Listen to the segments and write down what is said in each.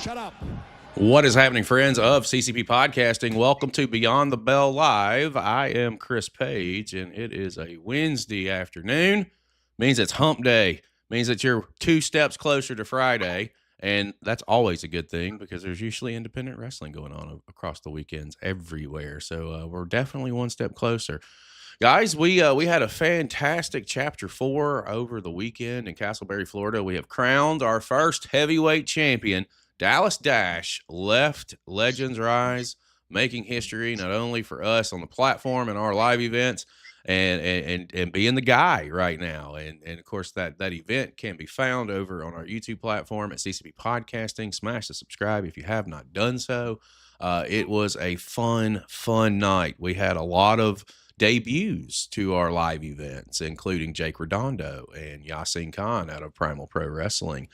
Shut up. What is happening, friends of CCP Podcasting? Welcome to Beyond the Bell Live. I am Chris Page, and it is a Wednesday afternoon. Means it's hump day. Means that you're 2 steps closer to Friday, and that's always a good thing because there's usually independent wrestling going on across the weekends everywhere. So we're definitely 1 step closer. Guys, we had a fantastic Chapter 4 over the weekend in Castleberry, Florida. We have crowned our first heavyweight champion. Dallas Dash left Legends Rise, making history not only for us on the platform and our live events, and being the guy right now. And of course, that event can be found over on our YouTube platform at CCP Podcasting. Smash the subscribe if you have not done so. It was a fun night. We had a lot of debuts to our live events, including Jake Redondo and Yasin Khan out of Primal Pro Wrestling.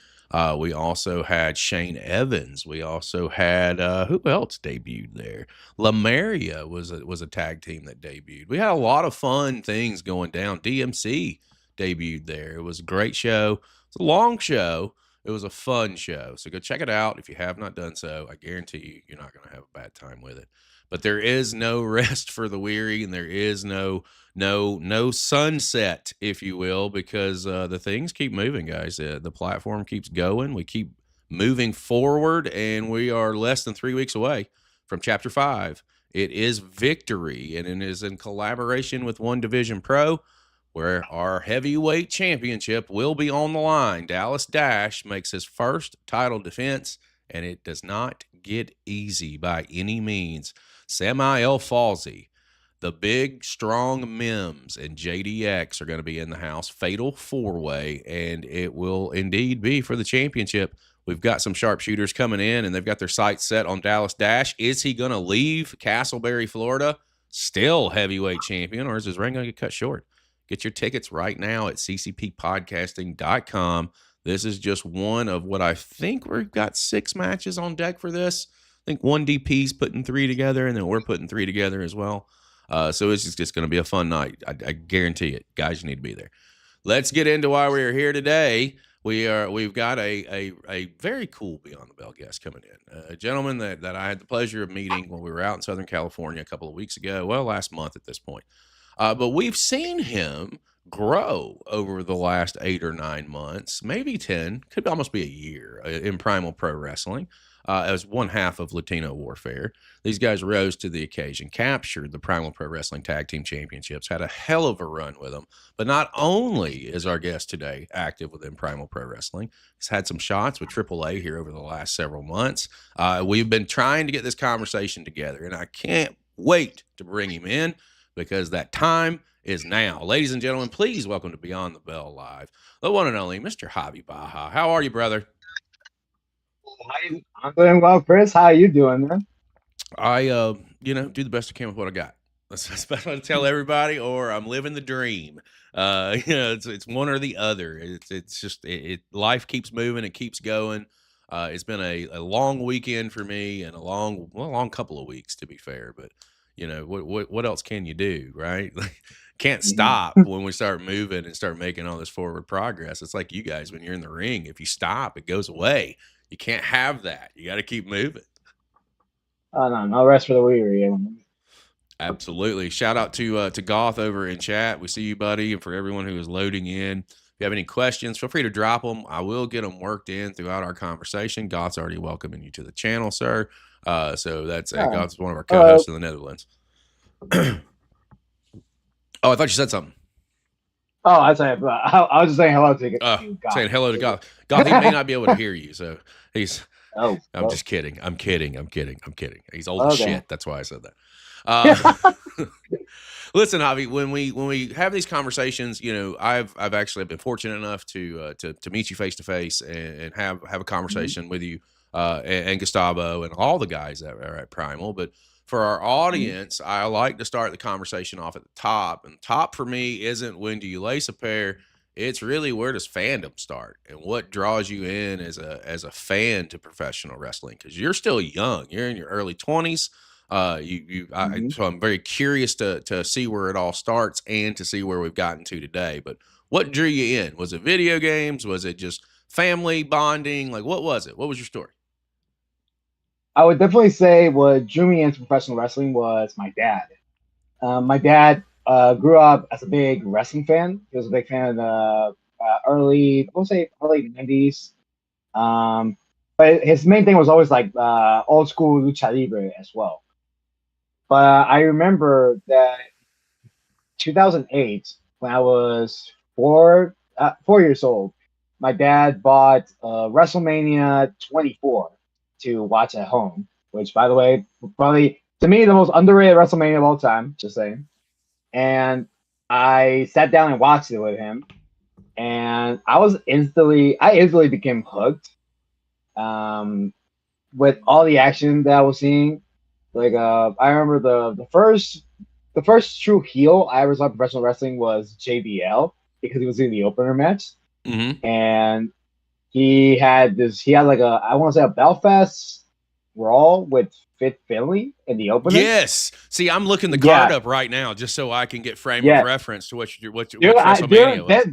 We also had Shane Evans. We also had who else debuted there? Lamaria was a tag team that debuted. We had a lot of fun things going down. DMC debuted there. It was a great show. It's a long show. It was a fun show. So go check it out if you have not done so. I guarantee you, you're not going to have a bad time with it. But there is no rest for the weary, and there is no sunset, if you will, because the things keep moving, guys. The platform keeps going. We keep moving forward, and we are less than 3 weeks away from Chapter 5. It is Victory, and it is in collaboration with One Division Pro, where our heavyweight championship will be on the line. Dallas Dash makes his first title defense, and it does not get easy by any means. Samael Falsey, the big, strong Mims, and JDX are going to be in the house. Fatal 4-way, and it will indeed be for the championship. We've got some sharpshooters coming in, and they've got their sights set on Dallas Dash. Is he going to leave Castleberry, Florida, still heavyweight champion, or is his reign going to get cut short? Get your tickets right now at ccppodcasting.com. This is just one of what I think we've got 6 matches on deck for this. I think one DP's putting 3 together, and then we're putting 3 together as well. So it's just going to be a fun night. I guarantee it. Guys, you need to be there. Let's get into why we are here today. We've got a very cool Beyond the Bell guest coming in. A gentleman that I had the pleasure of meeting when we were out in Southern California a couple of weeks ago. Well, last month at this point. But we've seen him grow over the last 8 or 9 months, maybe 10, could almost be a year in Primal Pro Wrestling. As one half of Latino Warfare. These guys rose to the occasion, captured the Primal Pro Wrestling Tag Team Championships, had a hell of a run with them. But not only is our guest today active within Primal Pro Wrestling, he's had some shots with AAA here over the last several months. We've been trying to get this conversation together, and I can't wait to bring him in because that time is now. Ladies and gentlemen, please welcome to Beyond the Bell Live, the one and only Mr. Javi Baja. How are you, brother? I'm doing well, Chris. How are you doing, man? I, do the best I can with what I got. That's what I tell everybody, or I'm living the dream. It's one or the other. It's just life keeps moving, it keeps going. It's been a long weekend for me and a long couple of weeks, to be fair. But what else can you do, right? Can't stop when we start moving and start making all this forward progress. It's like you guys when you're in the ring. If you stop, it goes away. You can't have that. You got to keep moving. Oh, no rest for the weary. Absolutely. Shout out to Goth over in chat. We see you, buddy. And for everyone who is loading in, if you have any questions, feel free to drop them. I will get them worked in throughout our conversation. Goth's already welcoming you to the channel, sir. So that's Goth's one of our co-hosts in the Netherlands. Oh, I thought you said something. Oh, I was just saying hello to Goth. Saying hello to Goth. Goth, he may not be able to hear you, so he's. I'm just kidding. I'm kidding. He's old as shit. That's why I said that. Listen, Javi, when we have these conversations, I've actually been fortunate enough to meet you face to face and have a conversation with you and Gustavo and all the guys that are at Primal, but. For our audience, I like to start the conversation off at the top. And top for me isn't when do you lace a pair. It's really where does fandom start and what draws you in as a fan to professional wrestling? Because you're still young. You're in your early 20s. So I'm very curious to see where it all starts and to see where we've gotten to today. But what drew you in? Was it video games? Was it just family bonding? Like, what was it? What was your story? I would definitely say what drew me into professional wrestling was my dad. My dad grew up as a big wrestling fan. He was a big fan of the early 90s. But his main thing was always like old school Lucha Libre as well. But I remember that 2008, when I was 4 years old, my dad bought WrestleMania 24 to watch at home. Which, by the way, probably to me the most underrated WrestleMania of all time. Just saying. And I sat down and watched it with him, and I instantly became hooked. Um, with all the action that I was seeing, like I remember the first true heel I ever saw in professional wrestling was JBL because he was in the opener match, Mm-hmm. and he had like I want to say a Belfast Brawl with Fit Finley in the opener. Yes. See, I'm looking the card Yeah, up right now just so I can get frame of yeah, reference to which dude, WrestleMania was.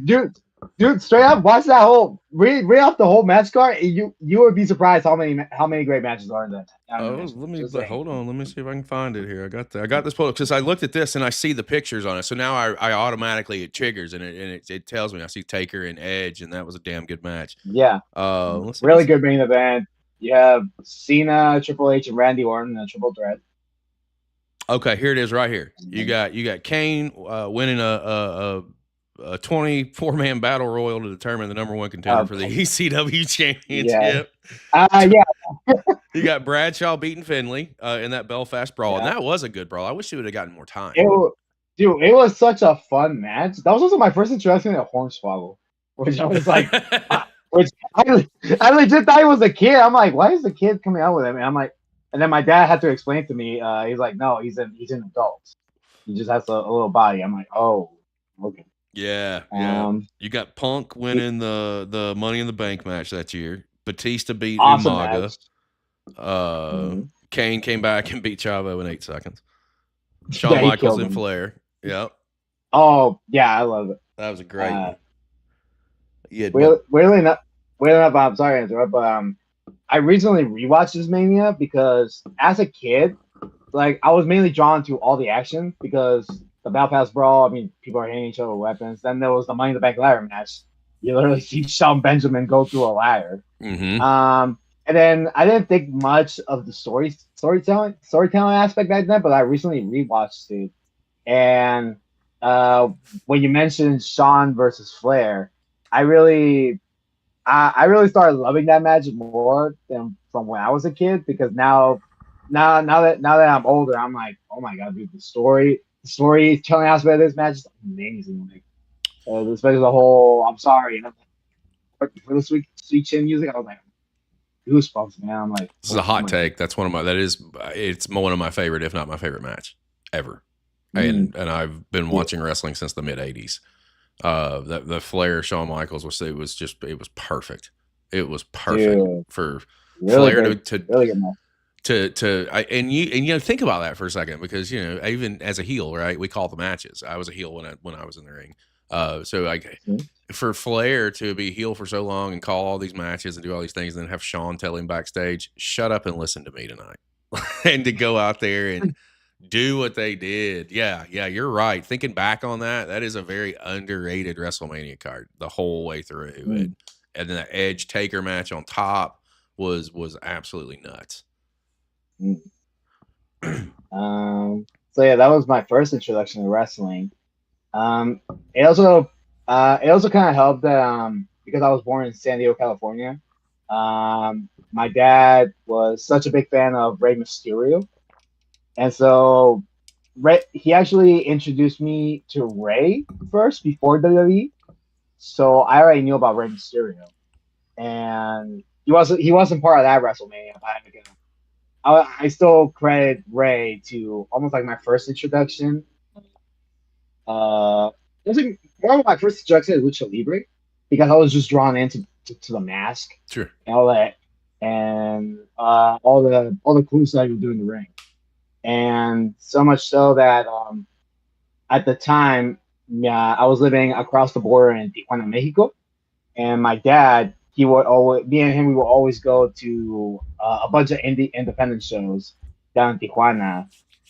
dude, straight up, watch that whole read off the whole match card. And you would be surprised how many great matches are in that. Oh, Animation. Just saying. hold on. Let me see if I can find it here. I got this photo because I looked at this and I see the pictures on it. So now I automatically it triggers and it tells me I see Taker and Edge and that was a damn good match. Yeah, Let's see. really good main event. You have Cena, Triple H, and Randy Orton in a triple threat. Okay, here it is right here. You got Kane winning a 24-man battle royal to determine the number one contender for the ECW championship. Yeah. You got Bradshaw beating Finley in that Belfast brawl, and Yeah. that was a good brawl. I wish he would have gotten more time. It was such a fun match. That was also my first introduction to Hornswoggle, which I was like, which I legit thought he was a kid. I'm like, why is the kid coming out with him? And I'm like, and then my dad had to explain to me. He's like, no, he's an adult. He just has a little body. I'm like, oh, okay. Yeah. You got Punk winning the Money in the Bank match that year. Batista beat Awesome Umaga. match. Kane came back and beat Chavo in 8 seconds. Yeah, Shawn he Michaels killed and him. Flair. Yep. Oh yeah, I love it. That was a great one. Weirdly enough, I'm sorry to interrupt, but I recently rewatched this Mania because as a kid, like I was mainly drawn to all the action because the Battle Pass Brawl. I mean, people are hitting each other with weapons. Then there was the Money in the Bank ladder match. You literally see Shawn Benjamin go through a ladder. Mm-hmm. And then I didn't think much of the storytelling aspect back then, but I recently rewatched it, and when you mentioned Shawn versus Flair, I really started loving that match more than from when I was a kid because now that I'm older, I'm like, oh my god, dude, the storytelling aspect of this match is amazing. Like, especially the whole I'm sorry, for the sweet chin music, I was like goosebumps, man. I'm like, this is a hot take. That's it's one of my favorite, if not my favorite match ever. And I've been watching wrestling since the mid '80s. The Flair Shawn Michaels was perfect. It was perfect. Dude, for really Flair good, really good match. And you think about that for a second because even as a heel, right? We call the matches. I was a heel when I was in the ring. For Flair to be heel for so long and call all these matches and do all these things and then have Shawn tell him backstage, shut up and listen to me tonight. And to go out there and do what they did. Yeah, you're right. Thinking back on that is a very underrated WrestleMania card the whole way through. And then the Edge Taker match on top was absolutely nuts. So yeah, that was my first introduction to wrestling. It also kind of helped that because I was born in San Diego, California. My dad was such a big fan of Rey Mysterio, and so he actually introduced me to Rey first before WWE. So I already knew about Rey Mysterio, and he wasn't part of that WrestleMania. I still credit Rey to almost like my first introduction. It was like one of my first introduction to Lucha Libre because I was just drawn into the mask, sure, and all that, and all the cool stuff he was doing in the ring, and so much so that at the time, I was living across the border in Tijuana, Mexico, and my dad he would always me and him we would always go to a bunch of independent shows down in Tijuana,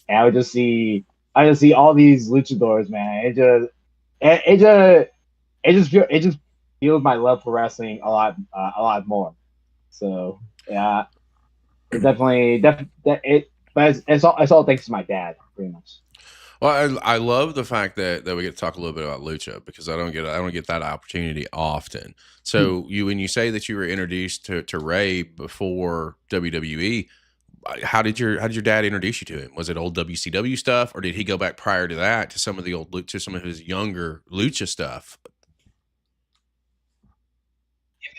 and I just see all these luchadors, man. It, it just it just fuels my love for wrestling a lot more. So yeah, it definitely it, but it's all thanks to my dad, pretty much. Well, I love the fact that we get to talk a little bit about Lucha because I don't get that opportunity often. So when you say that you were introduced to Ray before WWE, how did your dad introduce you to him? Was it old WCW stuff, or did he go back prior to that to some of the old to some of his younger Lucha stuff?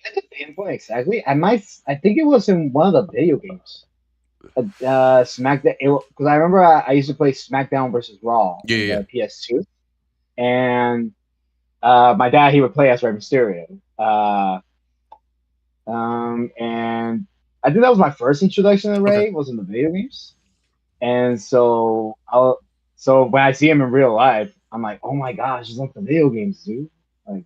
I could pinpoint exactly. I think it was in one of the video games. SmackDown. Because I remember I used to play SmackDown versus Raw Yeah, on yeah. the PS2, and my dad he would play as Rey Mysterio. And I think that was my first introduction to Okay. Ray was in the video games, and so when I see him in real life, I'm like, oh my gosh, it's like the video games, dude. Like,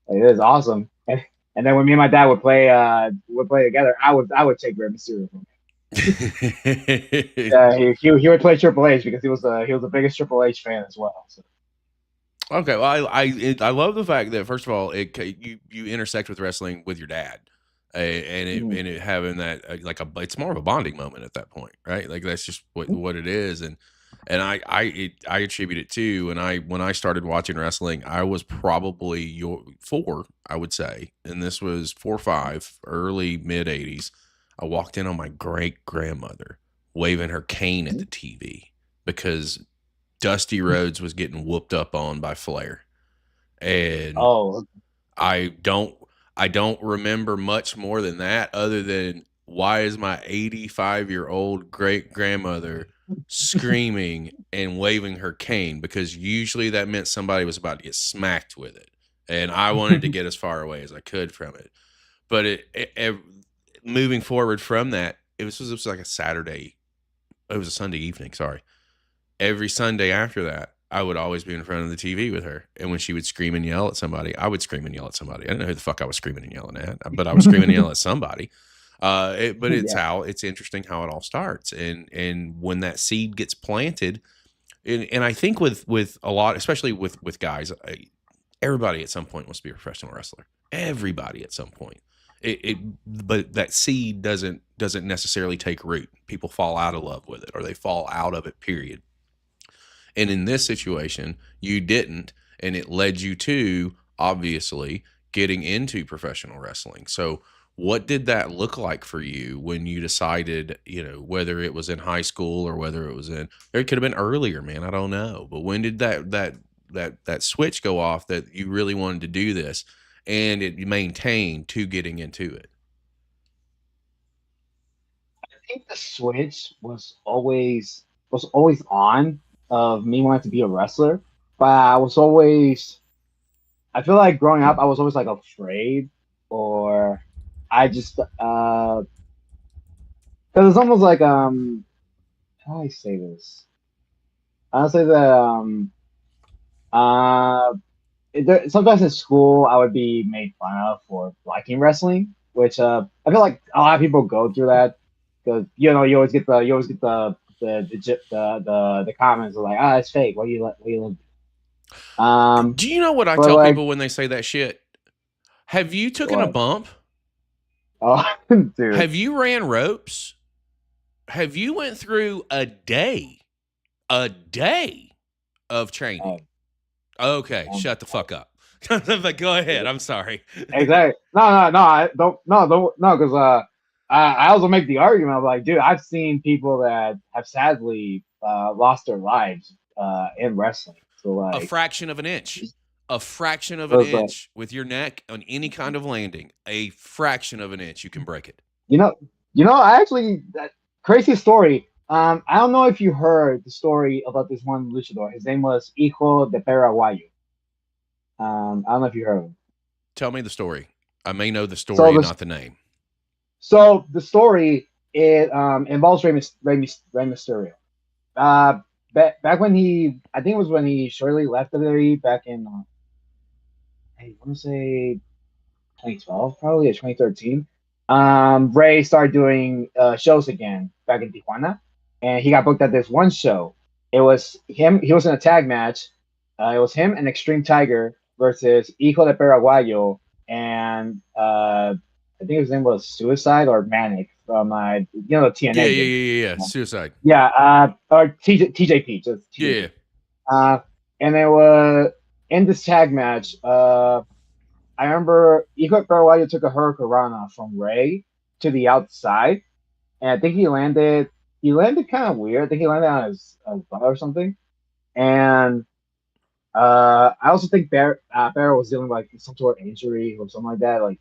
it is awesome. And then when me and my dad would play together, I would take Rey Mysterio from him. Yeah, he would play Triple H because he was the biggest Triple H fan as well. So. Okay, well, I love the fact that first of all, you intersect with wrestling with your dad, and it having that it's more of a bonding moment at that point, right? Like that's just what it is, and I attribute it to when I started watching wrestling, I was probably four, I would say, and this was 4 or 5, early mid '80s. I walked in on my great grandmother waving her cane at the TV because Dusty Rhodes was getting whooped up on by Flair. And Oh, I don't I don't remember much more than that other than why is my 85-year-old great grandmother screaming and waving her cane, because usually that meant somebody was about to get smacked with it. And I wanted to get as far away as I could from it. But moving forward from that, this was like a Saturday. It was a Sunday evening, sorry. Every Sunday after that, I would always be in front of the TV with her. And when she would scream and yell at somebody, I would scream and yell at somebody. I didn't know who the fuck I was screaming and yelling at, but I was screaming and yelling at somebody. But yeah. it's interesting how it all starts. And when that seed gets planted, and I think with a lot, especially with guys, everybody at some point wants to be a professional wrestler. Everybody at some point. But that seed doesn't necessarily take root. People fall out of love with it, or they fall out of it, period. And in this situation, you didn't, and it led you to obviously getting into professional wrestling. So, what did that look like for you when you decided, whether it was in high school or whether it was it could have been earlier, man, I don't know. But when did that switch go off that you really wanted to do this and it maintained to getting into it? I think the switch was always on of me wanting to be a wrestler, but I feel like growing up I was always like afraid, or I just because it's almost like how do I say this? I'll say that uh sometimes in school I would be made fun of for liking wrestling, which I feel like a lot of people go through that because you always get the comments are like, ah, it's fake. What do you look? Do you know what I But tell like, people when they say that shit? Have you taken a what? bump? Oh, dude. Have you ran ropes? Have you went through a day of training? Oh, Okay, um, shut the fuck up. But go ahead. I'm sorry. exactly. No. I don't, no, because I also make the argument of like, dude, I've seen people that have sadly lost their lives in wrestling. So A like, fraction of an inch. A fraction of so an it's like, inch with your neck on any kind of landing. A fraction of an inch, you can break it. you know, I actually that crazy story. I don't know if you heard the story about this one luchador. His name was Hijo de Paraguayo. I don't know if you heard of him. Tell me the story. I may know the So story, the not the name. the story it involves Rey Mysterio. Back when I think it was when he shortly left WWE back in, I want to say 2012, probably, or 2013. Ray started doing shows again back in Tijuana, and he got booked at this one show. It was him. He was in a tag match. It was him and Extreme Tiger versus Hijo de Paraguayo and I think his name was Suicide or Manic from the TNA game. Yeah. Suicide. Yeah, or TJP, just TJP. Yeah. And it was in this tag match. I remember Hijo de Paraguayo took a Hurricanrana from Ray to the outside, and I think he landed. He landed kind of weird. I think he landed on his butt or something. And I also think Barrow was dealing with like some sort of injury or something like that. Like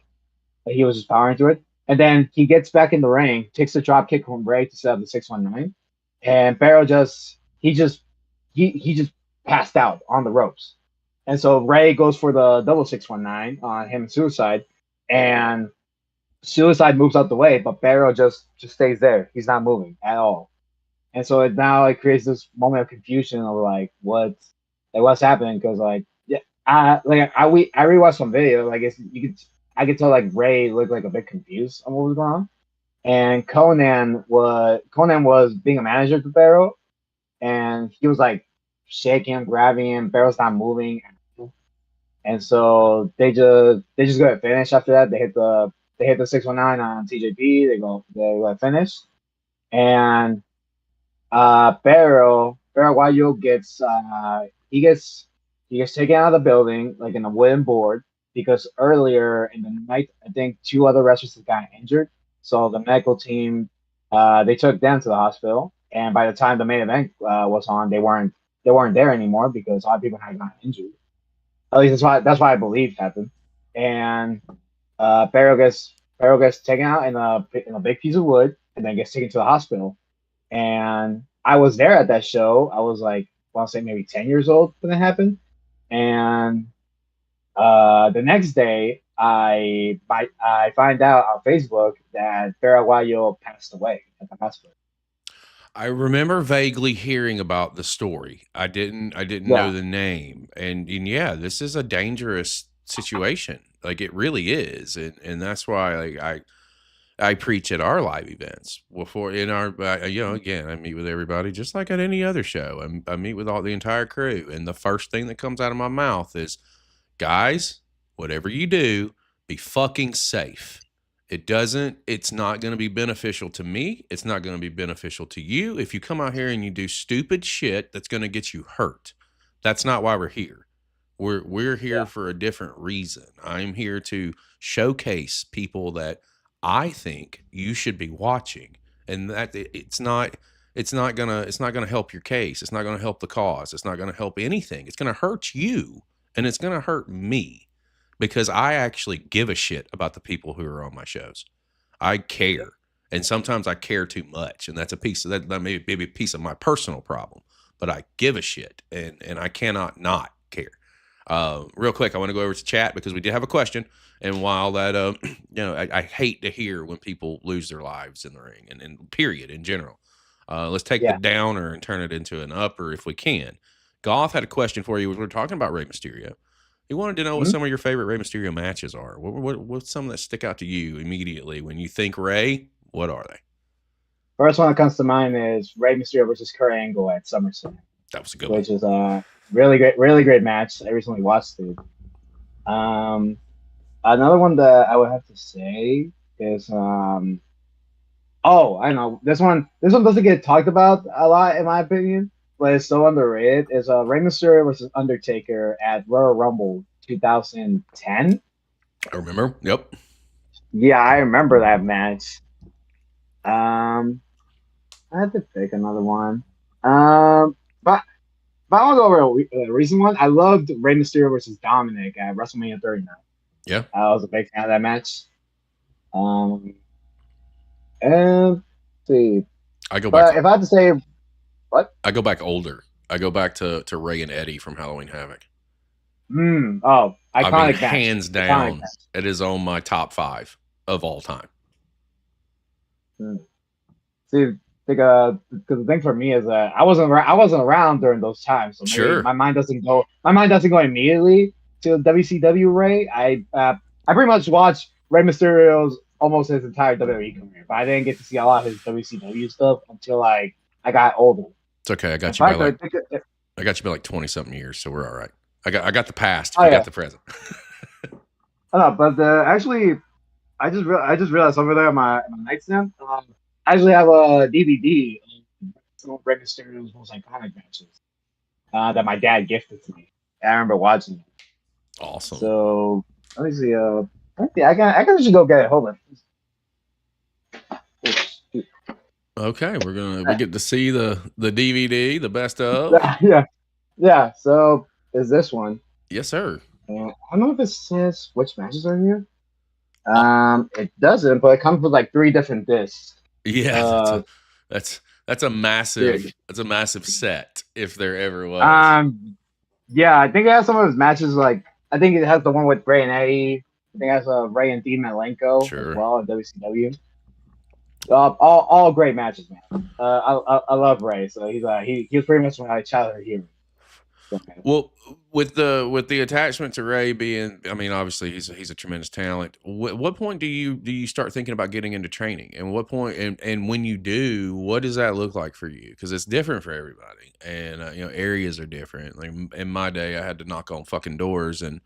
he was just powering through it. And then he gets back in the ring, takes the drop kick from Ray to set up the 619. And Barrow just passed out on the ropes. And so Ray goes for the double 619 on him and Suicide. And Suicide moves out the way, but Barrow just stays there. He's not moving at all. And so it now like creates this moment of confusion of like what's happening, because I rewatched some video. Like I could tell like Ray looked like a bit confused on what was going on, and Conan was being a manager to Barrow, and he was like shaking, grabbing him. Barrow's not moving, and so they just go to finish after that. They hit the 619 on TJP. They go finish, and Paraguayo gets taken out of the building like in a wooden board, because earlier in the night I think 2 other wrestlers had gotten injured. So the medical team they took them to the hospital, and by the time the main event was on, they weren't there anymore because a lot of people had gotten injured. At least that's why I believe happened. And Barrow gets taken out in a big piece of wood, and then gets taken to the hospital. And I was there at that show. I was like, I want to say maybe 10 years old when it happened. And the next day, I find out on Facebook that Paraguayo passed away at the hospital. I remember vaguely hearing about the story. I didn't know the name. And yeah, this is a dangerous situation. Like it really is. And that's why like I preach at our live events before in our, again, I meet with everybody just like at any other show. I meet with the entire crew. And the first thing that comes out of my mouth is, guys, whatever you do, be fucking safe. It's not going to be beneficial to me. It's not going to be beneficial to you. If you come out here and you do stupid shit that's going to get you hurt, that's not why we're here. We're here for a different reason. I'm here to showcase people that I think you should be watching, and that it's not gonna help your case. It's not gonna help the cause. It's not gonna help anything. It's gonna hurt you, and it's gonna hurt me, because I actually give a shit about the people who are on my shows. I care, and sometimes I care too much, and that's a piece of that may be a piece of my personal problem. But I give a shit, and I cannot not care. Real quick, I want to go over to chat because we did have a question. And while that, I hate to hear when people lose their lives in the ring and period in general. Let's take the downer and turn it into an upper if we can. Goth had a question for you. We were talking about Rey Mysterio. He wanted to know what some of your favorite Rey Mysterio matches are. What's some that stick out to you immediately when you think Rey? What are they? First one that comes to mind is Rey Mysterio versus Kurt Angle at SummerSlam. That was a good one. Which is a really great match. I recently watched it. Another one that I would have to say is I know this one doesn't get talked about a lot in my opinion, but it's so underrated. Is Rey Mysterio versus Undertaker at Royal Rumble 2010. I remember. Yep. Yeah, I remember that match. I had to pick another one. But I want to go over a recent one. I loved Rey Mysterio versus Dominic at WrestleMania 39. Yeah, I was a big fan of that match. And see, I go back. If I had to say, what? I go back older. I go back to Ray and Eddie from Halloween Havoc. Iconic match. Hands down, it is on my top 5 of all time. See, because the thing for me is that I wasn't around during those times, so maybe my mind doesn't go immediately to WCW Ray. I pretty much watched Rey Mysterio's almost his entire WWE career, but I didn't get to see a lot of his WCW stuff until like I got older. It's okay. In fact, I think I got you by like 20 something years, so we're all right. I got the past. oh You got yeah, the present. I know, but actually, I just realized over there on my nightstand, I actually have a DVD of some of Rey Mysterio's most iconic matches that my dad gifted to me. I remember watching it. Awesome. So let me see. Yeah, I can just go get it. Hold on. Okay, we get to see the DVD, the best of. Yeah, yeah. So is this one? Yes, sir. And I don't know if it says which matches are here. Uh, It doesn't, but it comes with like 3 different discs. yeah, Uh, that's a dude. massive set if there ever was. Um, yeah, I think it has some of his matches. Like, I think it has the one with Ray and Eddie. I think it has Ray and Dean Malenko as Sure. well in WCW. All great matches, man. I love Ray, so he was pretty much my childhood hero. So, Well, with the attachment to Ray being, I mean, obviously he's a tremendous talent. What point do you start thinking about getting into training? And what point, and when you do, what does that look like for you? Because it's different for everybody, and areas are different. Like in my day, I had to knock on fucking doors and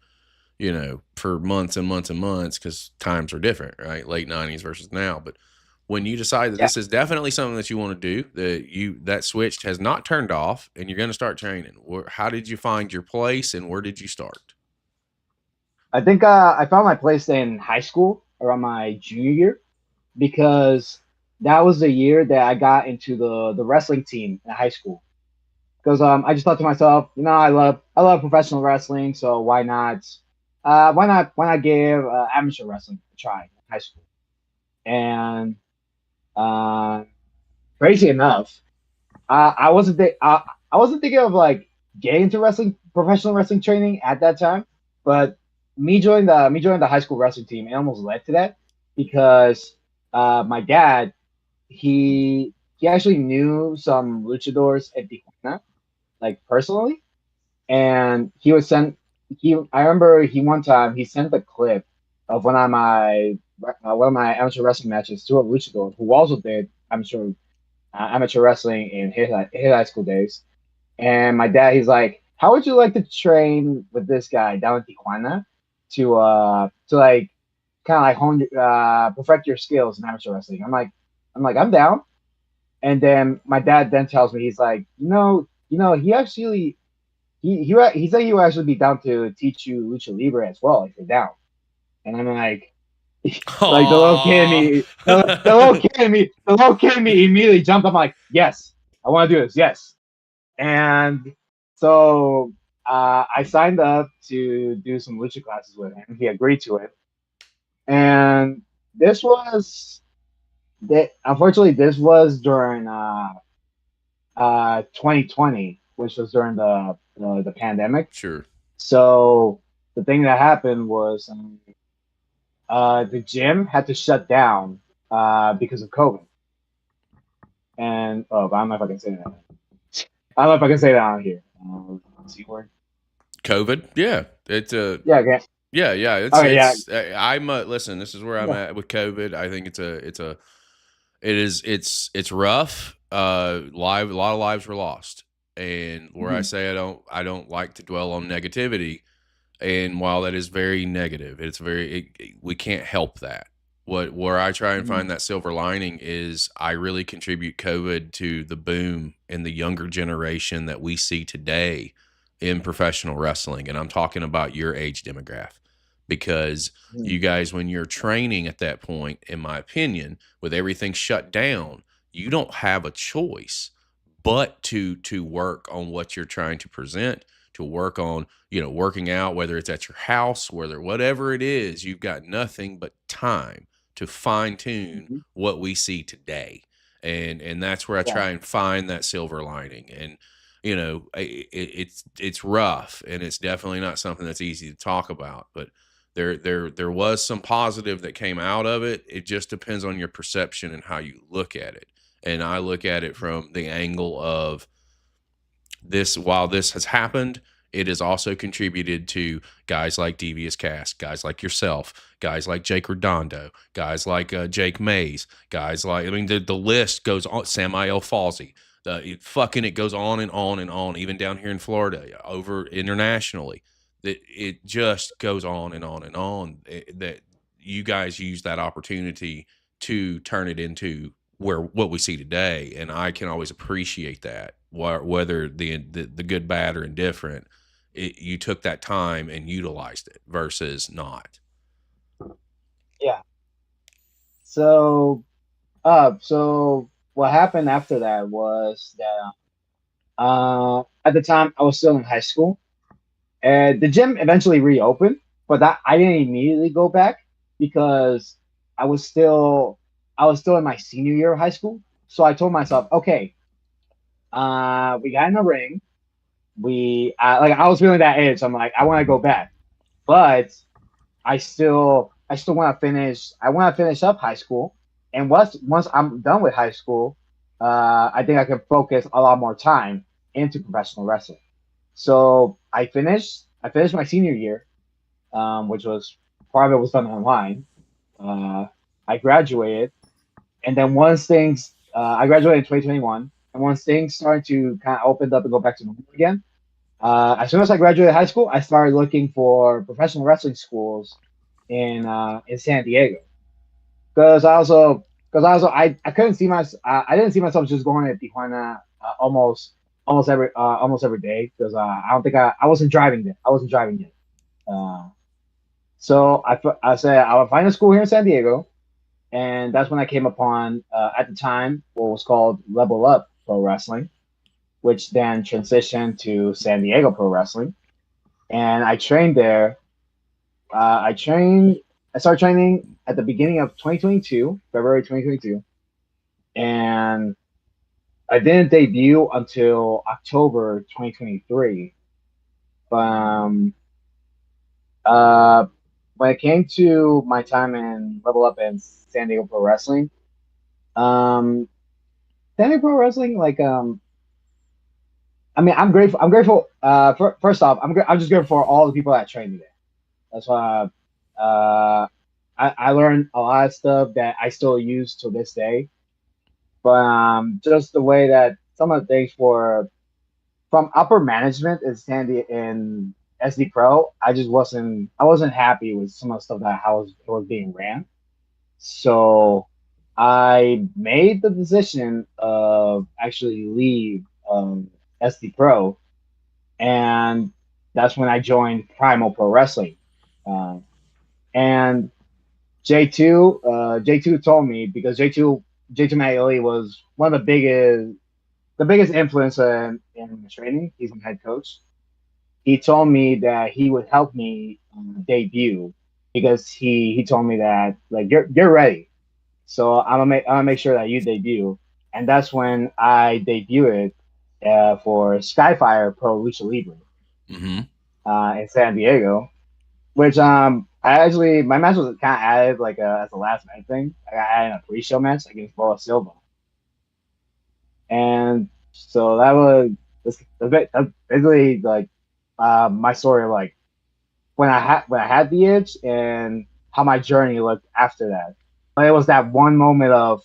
for months and months and months because times are different, right? Late 90s versus now. But when you decide that yeah, this is definitely something that you want to do, that switch has not turned off and you're going to start training, how did you find your place and where did you start? I think I found my place in high school around my junior year because that was the year that I got into the wrestling team in high school. Because I just thought to myself, I love professional wrestling, so why not give amateur wrestling a try in high school? And uh, crazy enough, I wasn't thinking of like getting into wrestling, professional wrestling training at that time, but me joining the high school wrestling team, it almost led to that because my dad he actually knew some luchadors at Tijuana, like personally, and he was sent. I remember he one time he sent a clip of one of my amateur wrestling matches to a luchador who also did amateur wrestling in his high school days. And my dad, he's like, "How would you like to train with this guy down in Tijuana to like kind of like perfect your skills in amateur wrestling?" I'm down. And then my dad then tells me he's like, he actually he said he would actually be down to teach you lucha libre as well if you're down. And I'm like, like Aww. the little kid in me immediately jumped. I'm like, yes, I want to do this, yes. And so I signed up to do some lucha classes with him. He agreed to it, and this was unfortunately this was during 2020, which was during the pandemic. Sure. So the thing that happened was the gym had to shut down because of COVID. And I don't know if I can say that. I don't know if I can say that on here. C word. COVID. Yeah. It's Yeah. Okay. yeah. Okay. Yeah. I'm listen, this is where I'm at with COVID. I think it's rough. A lot of lives were lost. And where I Mhm. say I don't like to dwell on negativity. And while that is very negative, we can't help that. Where I try and Mhm. find that silver lining is I really contribute COVID to the boom in the younger generation that we see today in professional wrestling. And I'm talking about your age demographic because Mhm. you guys, when you're training at that point, in my opinion, with everything shut down, you don't have a choice but to work on what you're trying to present, to work on working out, whether it's at your house, whatever it is, you've got nothing but time to fine tune Mhm. what we see today. And that's where I Yeah. try and find that silver lining. And it's rough and it's definitely not something that's easy to talk about, but there was some positive that came out of it. It just depends on your perception and how you look at it. And I look at it from the angle of this: while this has happened, It has also contributed to guys like Devious Cast, guys like yourself, guys like Jake Redondo, guys like Jake Mays, guys like, I mean, the list goes on, Samael Falsey. It goes on and on and on, even down here in Florida, over internationally. It just goes on and on and on. That you guys use that opportunity to turn it into where what we see today, and I can always appreciate that. Whether the good, bad, or indifferent, you took that time and utilized it versus not. Yeah. So, so what happened after that was that at the time I was still in high school, and the gym eventually reopened, but that I didn't immediately go back because I was still I was still in my senior year of high school. So I told myself, okay, we got in the ring. We like I was feeling that itch. I'm like, I want to go back, but I still want to finish. I want to finish up high school, and once I'm done with high school, I think I can focus a lot more time into professional wrestling. So I finished my senior year, which was part of it was done online. Uh, I graduated, and then I graduated in 2021, and once things started to kind of open up and go back to normal again, as soon as I graduated high school, I started looking for professional wrestling schools in San Diego because I couldn't see I didn't see myself just going to Tijuana almost every day because I don't think I wasn't driving it. I wasn't driving it. Uh, so I said I would find a school here in San Diego, and that's when I came upon at the time what was called Level Up Pro Wrestling, which then transitioned to San Diego Pro Wrestling, and I trained there. I trained. I started training at the beginning of 2022, February 2022, and I didn't debut until October 2023. But uh, when it came to my time in Level Up and San Diego Pro Wrestling, um, San Diego Pro Wrestling, I mean, I'm grateful. I'm grateful. First off, I'm just grateful for all the people that trained me there. That's why I learned a lot of stuff that I still use to this day. But just the way that some of the things for from upper management in Sandy in SD Pro, I wasn't happy with some of the stuff that how it was being ran. So I made the decision of actually leave SD Pro, and that's when I joined Primal Pro Wrestling. Um, and J2 told me because J2 Mattioli was one of the biggest influence in training. He's my head coach. He told me that he would help me debut because he told me that like you're ready. So I'm gonna make sure that you debut, and that's when I debuted for Skyfire Pro Lucha Libre Mm-hmm. in San Diego, which I actually my match was kind of added like as a last minute thing. I got added in a pre-show match against Boa Silva, and so that's basically like my story of like when I had the itch and how my journey looked after that. But it was that one moment of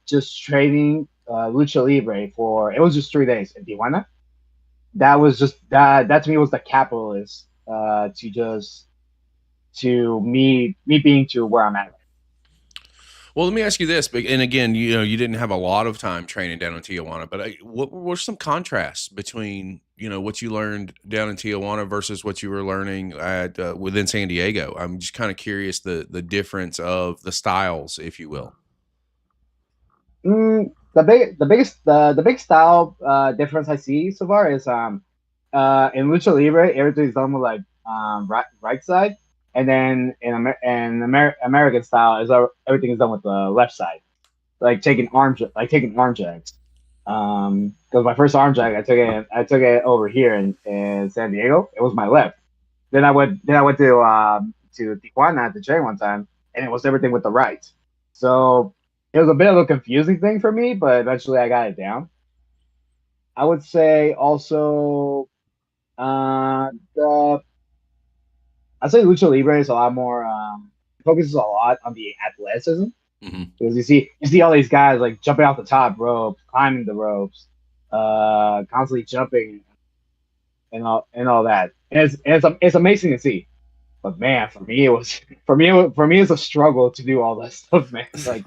just trading lucha libre for it was just 3 days in Tijuana. That was just that to me was the capitalist to me being to where I'm at. Well, let me ask you this, and again, you didn't have a lot of time training down in Tijuana, but what were some contrasts between what you learned down in Tijuana versus what you were learning at within San Diego? I'm just kind of curious the difference of the styles, if you will. The big style difference I see so far is in lucha libre everything's done with like right side, and then American style is everything is done with the left side, like taking arm drags. Because my first arm drag I took it over here in San Diego. It was my left. Then I went to Tijuana to train one time, and it was everything with the right. So it was a bit of a confusing thing for me, but eventually I got it down. I would say also The I'd say Lucha Libre is a lot more focuses a lot on the athleticism Hmm. because you see all these guys like jumping off the top rope, climbing the ropes, constantly jumping and all that. And it's amazing to see. But man, for me it was for me it's a struggle to do all that stuff, man. Like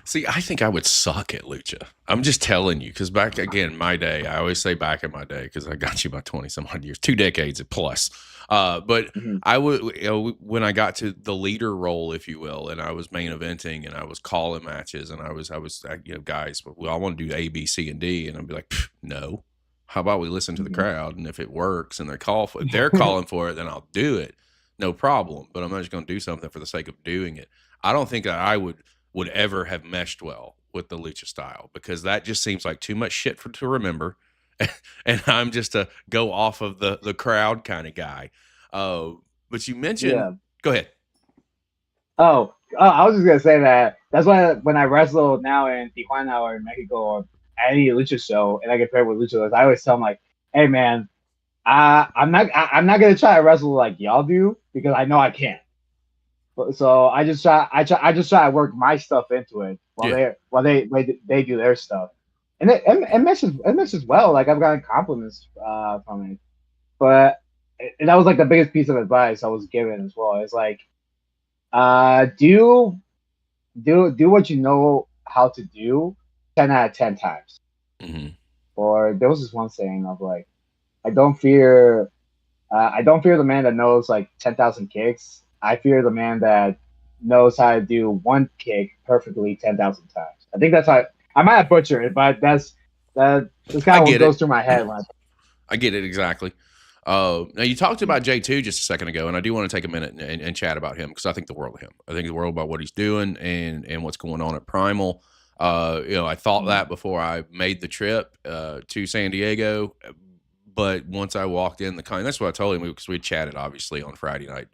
See, I think I would suck at lucha. I'm just telling you, because back again, my day, I always say back in my day, because I got you by 20 some odd years, 2 decades plus. But mhm. I would, when I got to the leader role, if you will, and I was main eventing and I was calling matches and guys, we all want to do A, B, C, and D. And I'd be like, no. How about we listen to the Mhm. crowd? And if it works and if they're calling for it, then I'll do it. No problem. But I'm not just going to do something for the sake of doing it. I don't think that I would ever have meshed well with the lucha style because that just seems like too much shit to remember. And I'm just a go off of the crowd kind of guy. But you mentioned, Yeah. go ahead. I was just gonna say that that's why when I wrestle now in Tijuana or in Mexico or any lucha show and I get paired with luchadors, I always tell them like, "Hey man, I'm not gonna try to wrestle like y'all do because I know I can't. So I just try to work my stuff into it Yeah, while they do their stuff, and it messes well. Like I've gotten compliments from it, but and that was like the biggest piece of advice I was given as well. It's like do do what you know how to do 10 out of 10 times. hmm Or there was this one saying of like, I don't fear I don't fear the man that knows like 10,000 kicks. I fear the man that knows how to do one kick perfectly 10,000 times. I think that's how I might have butchered it, but that's I kind of what get goes it. through my head when I. I get it exactly. Now you talked about J2 just a second ago, and I do want to take a minute and chat about him because I think the world of him. I think the world about what he's doing and what's going on at Primal. I thought that before I made the trip to San Diego, but once I walked in that's what I told him because we chatted obviously on Friday night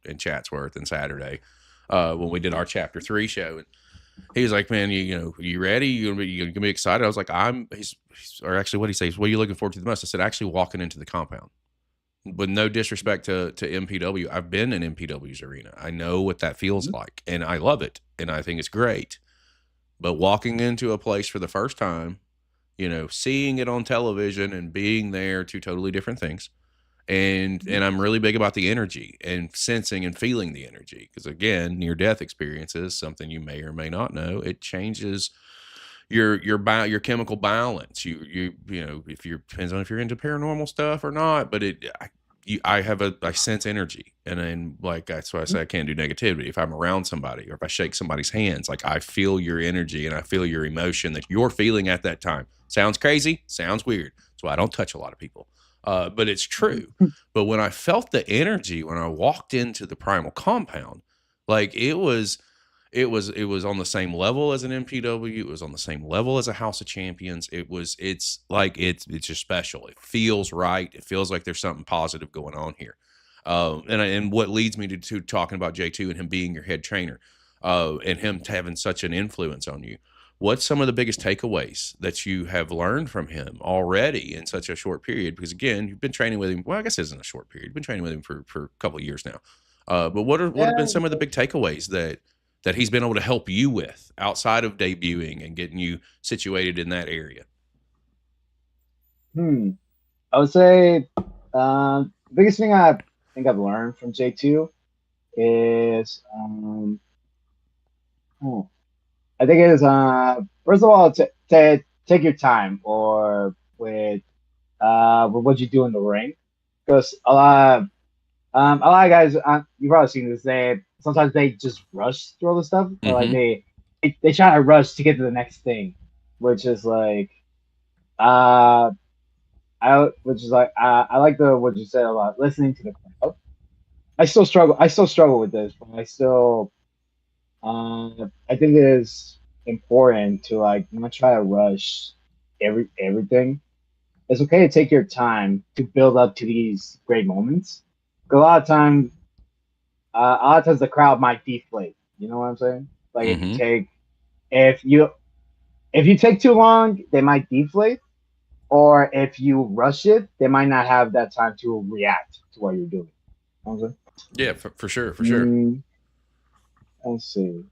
in Chatsworth and Saturday when we did our Chapter 3 show, and he was like, "Man, you ready? You gonna be excited?" I was like, or actually, what he says, "What are you looking forward to the most?" I said, "Actually, walking into the compound." With no disrespect to MPW, I've been in MPW's arena. I know what that feels like, and I love it, and I think it's great. But walking into a place for the first time, seeing it on television and being there, two totally different things. And I'm really big about the energy and sensing and feeling the energy because again, near death experiences, something you may or may not know, it changes your chemical balance. If you're depends on if you're into paranormal stuff or not, but I sense energy, and then like that's why I say I can't do negativity. If I'm around somebody or if I shake somebody's hands, like I feel your energy and I feel your emotion that you're feeling at that time. Sounds crazy, sounds weird. That's why I don't touch a lot of people, but it's true. But when I felt the energy when I walked into the Primal compound, like it was on the same level as an MPW. It was on the same level as a House of Champions. It's just special. It feels right. It feels like there's something positive going on here. And what leads me to talking about J2 and him being your head trainer, and him having such an influence on you. What's some of the biggest takeaways that you have learned from him already in such a short period? Because again, you've been training with him. Well, I guess it isn't a short period. You've been training with him for a couple of years now. But what have been Yeah. some of the big takeaways that he's been able to help you with outside of debuting and getting you situated in that area? Hmm. I would say the biggest thing I think I've learned from J2 is hmm, I think it is first of all to take your time or with what you do in the ring because a lot of guys you've probably seen this sometimes they just rush through all the stuff or like Mm-hmm. they try to rush to get to the next thing, which is like uh I like the what you said about listening to the crowd. I still struggle with this, but I think it is important to like not try to rush everything. It's okay to take your time to build up to these great moments. 'Cause a lot of times the crowd might deflate. You know what I'm saying? Like Mm-hmm. if you take too long, they might deflate. or if you rush it, they might not have that time to react to what you're doing. You know what I'm Yeah, for sure, for sure. saying? Let's see.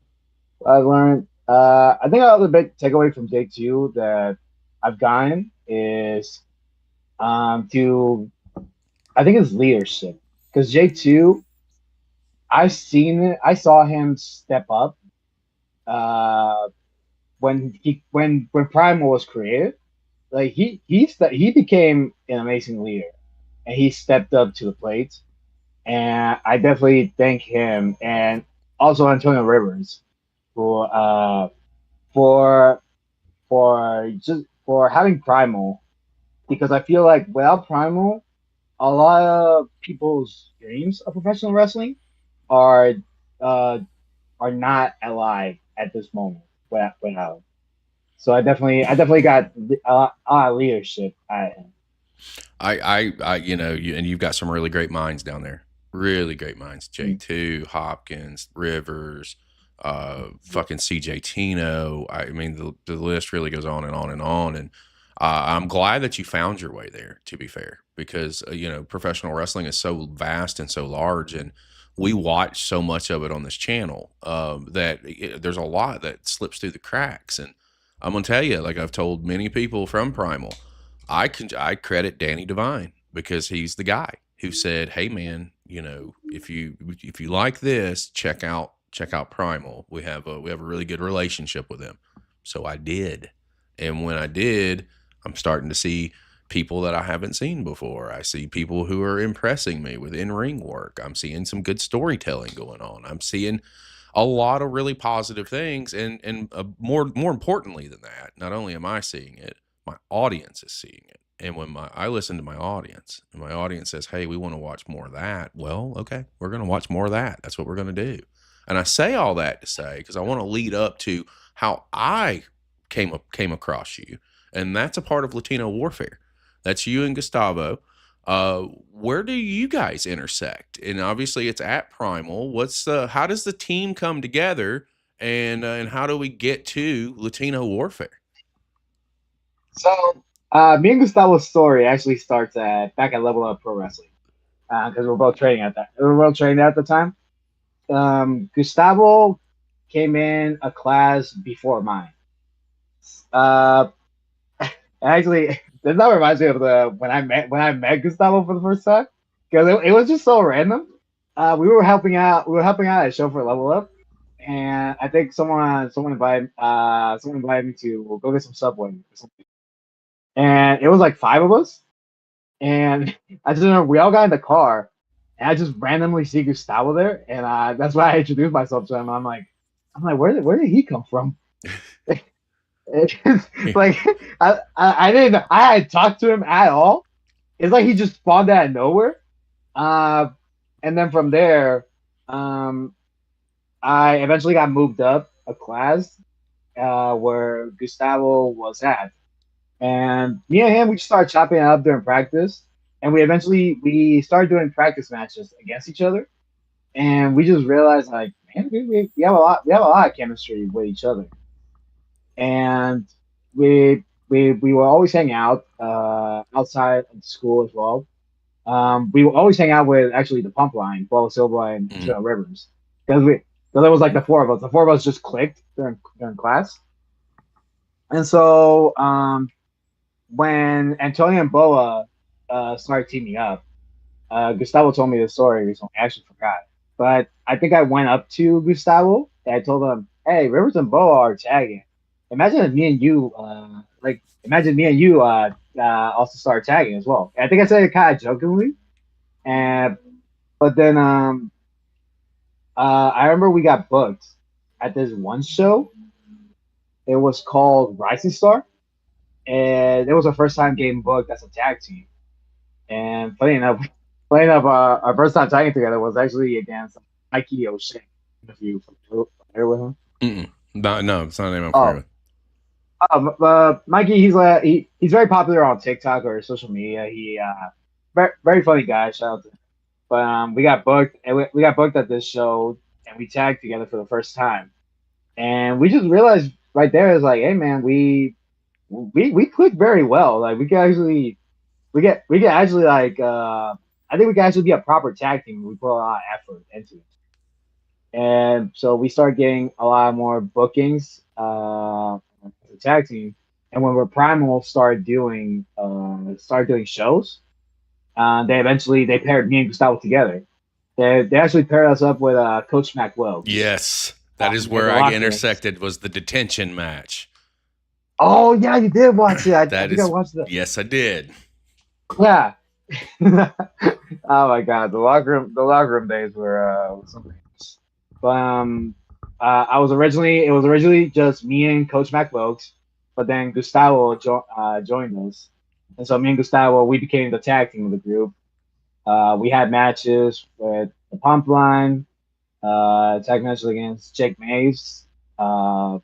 What I learned. I think another big takeaway from J2 that I've gotten is to I think it's leadership because J2 I've seen it. I saw him step up uh, when Primal was created. Like he became an amazing leader, and he stepped up to the plate. And I definitely thank him and also Antonio Rivers for for for having Primal because I feel like without Primal, a lot of people's dreams of professional wrestling are uh, are not alive at this moment without. So I definitely got a lot of leadership at him. You know, and you've got some really great minds down there. Really great minds. J2, Hopkins, Rivers, fucking CJ Tino. I mean, the list really goes on and on and on. And I'm glad that you found your way there, to be fair, because, you know, professional wrestling is so vast and so large. And we watch so much of it on this channel that there's a lot that slips through the cracks. And I'm going to tell you, like I've told many people from Primal, I credit Danny Devine because he's the guy who said, "Hey man, you know, if you like this, check out Primal. We have a really good relationship with them." So I did. And when I did, I'm starting to see people that I haven't seen before. I see people who are impressing me with in-ring work. I'm seeing some good storytelling going on. I'm seeing a lot of really positive things and more importantly than that, not only am I seeing it, my audience is seeing it. And when I listen to my audience and my audience says, "Hey, we want to watch more of that." Well, okay, we're going to watch more of that. That's what we're going to do. And I say all that to say because I want to lead up to how I came across you, and that's a part of Latino Warfare. That's you and Gustavo. Where do you guys intersect? And obviously, it's at Primal. How does the team come together, and how do we get to Latino Warfare? So me and Gustavo's story actually starts at back at Level Up Pro Wrestling because we were both training at the time. Gustavo came in a class before mine. Uh, actually, that reminds me of the when I met Gustavo for the first time because it was just so random. We were helping out at a show for Level Up, and I think someone invited me to go get some Subway or something. And it was like five of us, and I just remember we all got in the car, and I just randomly see Gustavo there, and that's why I introduced myself to him. I'm like, where did he come from? Like I didn't I had talked to him at all. It's like he just spawned out of nowhere. Uh, and then from there, um, I eventually got moved up a class where Gustavo was at. And me and him, we just started chopping it up during practice. And we started doing practice matches against each other. And we just realized like, man, we have a lot of chemistry with each other. And we will always hang out outside of school as well. We will always hang out with actually the pump line, Paul Silva and Mhm. Trail Rivers, because it was like the four of us. The four of us just clicked during class, and so when Antonio and Boa started teaming up, Gustavo told me this story recently. I actually forgot, but I think I went up to Gustavo and I told him, "Hey, Rivers and Boa are tagging. Imagine if me and you, imagine me and you also start tagging as well." And I think I said it kind of jokingly, and but then I remember we got booked at this one show. It was called Rising Star, and it was our first time getting booked as a tag team. And funny enough, our first time tagging together was actually against Mikey O'Shea. If you familiar with him. Mm-mm. No, it's not a name I'm familiar Oh, with. Mikey, he's very popular on TikTok or social media. Very funny guy. Shout out to him. But we got booked, and we got booked at this show, and we tagged together for the first time. And we just realized right there is like, hey man, we click very well. Like we can actually like I think we can actually be a proper tag team. We put a lot of effort into it. And so we start getting a lot more bookings as a tag team. And when we're Primal started doing shows, they paired me and Gustavo together. They actually paired us up with Coach Mac Wells Yes, that is in where the I locker rooms. intersected was the detention match. Oh yeah, you did watch it. I That think I is, watched the yes, I did. yeah. Oh my god, the locker room days were something else. But it was originally just me and Coach Mac Wilkes, but then joined us, and so me and Gustavo we became the tag team of the group. We had matches with the Pump Line, tag matches against Jake Mays, uh,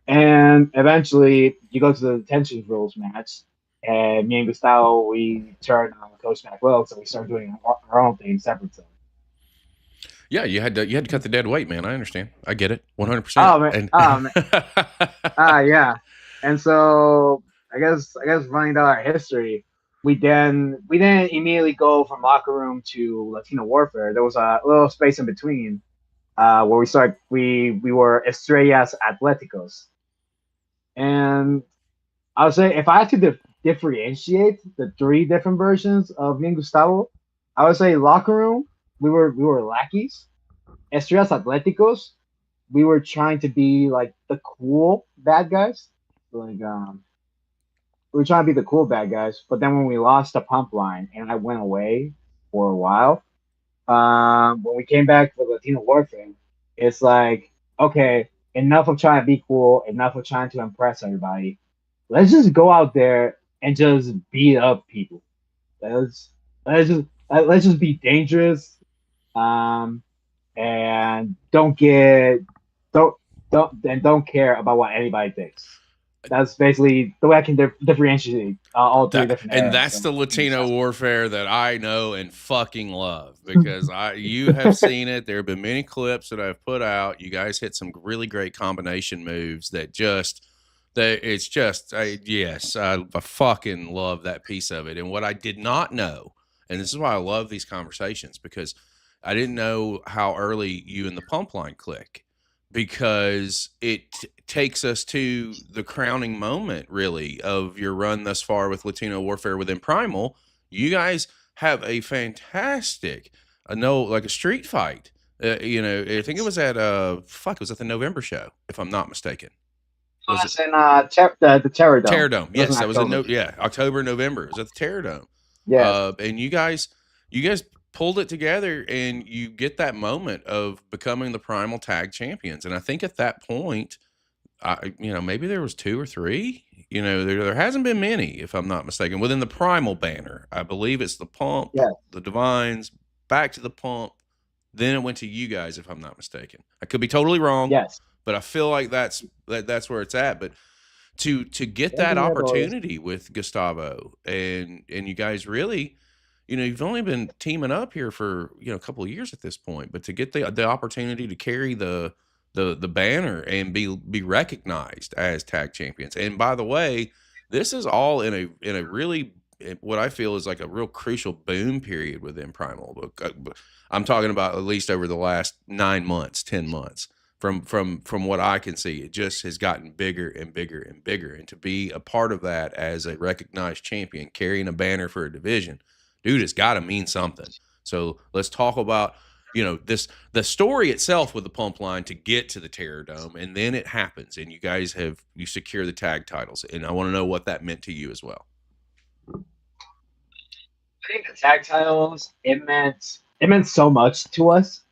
and eventually you go to the detention rules match, and me and Gustavo we turned on Coach Mac Wilkes, and we started doing our own thing separate. Yeah, you had to cut the dead weight, man. I understand. I get it, 100%. Oh man, And yeah. And so I guess running down our history, we didn't immediately go from locker room to Latino Warfare. There was a little space in between where we were Estrellas Atléticos, and I would say if I had to differentiate the three different versions of me and Gustavo, I would say locker room we were lackeys. Estrellas Atléticos we were trying to be like the cool bad guys. Like we were trying to be the cool bad guys, but then when we lost the pump line and I went away for a while, when we came back for Latino Warfare, it's like, okay, enough of trying to be cool, enough of trying to impress everybody. Let's just go out there and just beat up people. Let's let's just be dangerous. Um, and don't don't care about what anybody thinks. That's basically the way I can differentiate all three different eras. that's the Latino warfare that I know and fucking love because you have seen it. There have been many clips that I've put out. You guys hit some really great combination moves it's just yes, I fucking love that piece of it. And what I did not know, and this is why I love these conversations because I didn't know how early you and the pump line click because it takes us to the crowning moment, really, of your run thus far with Latino Warfare within Primal. You guys have a fantastic, like a street fight. I think it was at it was at the November show, if I'm not mistaken. Was it Us in the Terror Dome. Terror Dome? It was in Yes, that was in October. October, November. It was at the Terror Dome. Yes. And you guys pulled it together and you get that moment of becoming the Primal Tag Champions. And I think at that point, maybe there was two or three. There hasn't been many, if I'm not mistaken, within the Primal banner. I believe it's the Pump, Yes. the Divines, back to the Pump. Then it went to you guys, if I'm not mistaken. I could be totally wrong, Yes. but I feel like that's where it's at. But to get Yeah, that yeah, boys. opportunity with Gustavo and you guys really, you've only been teaming up here for a couple of years at this point, but to get the opportunity to carry the banner and be recognized as tag champions. And by the way, this is all in a really what I feel is like a real crucial boom period within Primal. I'm talking about at least over the last 9 months, 10 months. From what I can see, it just has gotten bigger and bigger and bigger. And to be a part of that as a recognized champion, carrying a banner for a division, dude, it's got to mean something. So let's talk about the story itself with the pump line to get to the Terror Dome, and then it happens, and you secure the tag titles, and I want to know what that meant to you as well. I think the tag titles it meant so much to us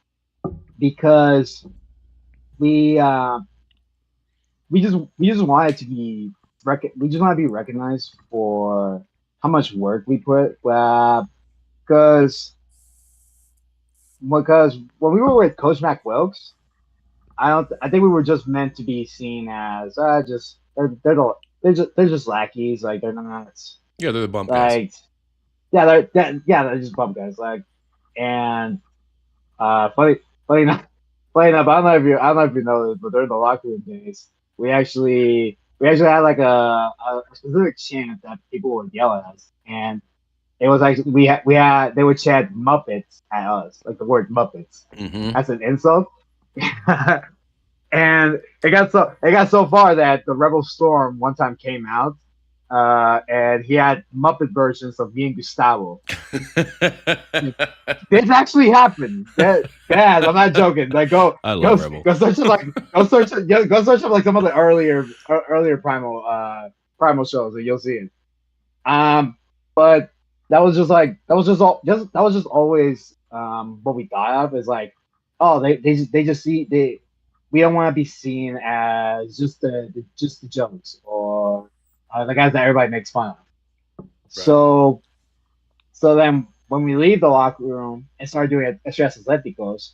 because we uh, we just wanted to be we just want to be recognized for how much work we put. Because when we were with Coach Mac Wilkes, I think we were just meant to be seen as just they're just lackeys. Like they're not Yeah, they're the bump guys. like they're just bum guys. Like and funny enough, I don't know if you know this, but during the locker room days, we actually we actually had like a specific chant that people would yell at us, and it was like we had they would chant Muppets at us, like the word Muppets. Mm-hmm. That's an insult. And it got so far that the Rebel Storm one time came out, and he had Muppet versions of me and Gustavo. This actually happened. That I'm not joking. Like I love Rebel. go search up, like go search up like some of the earlier Primal shows and you'll see it. But that was just always what we thought of is like, oh, they just see they we don't want to be seen as just the jokes or the guys that everybody makes fun of. Right. So then when we leave the locker room and start doing Estrellas Atléticos,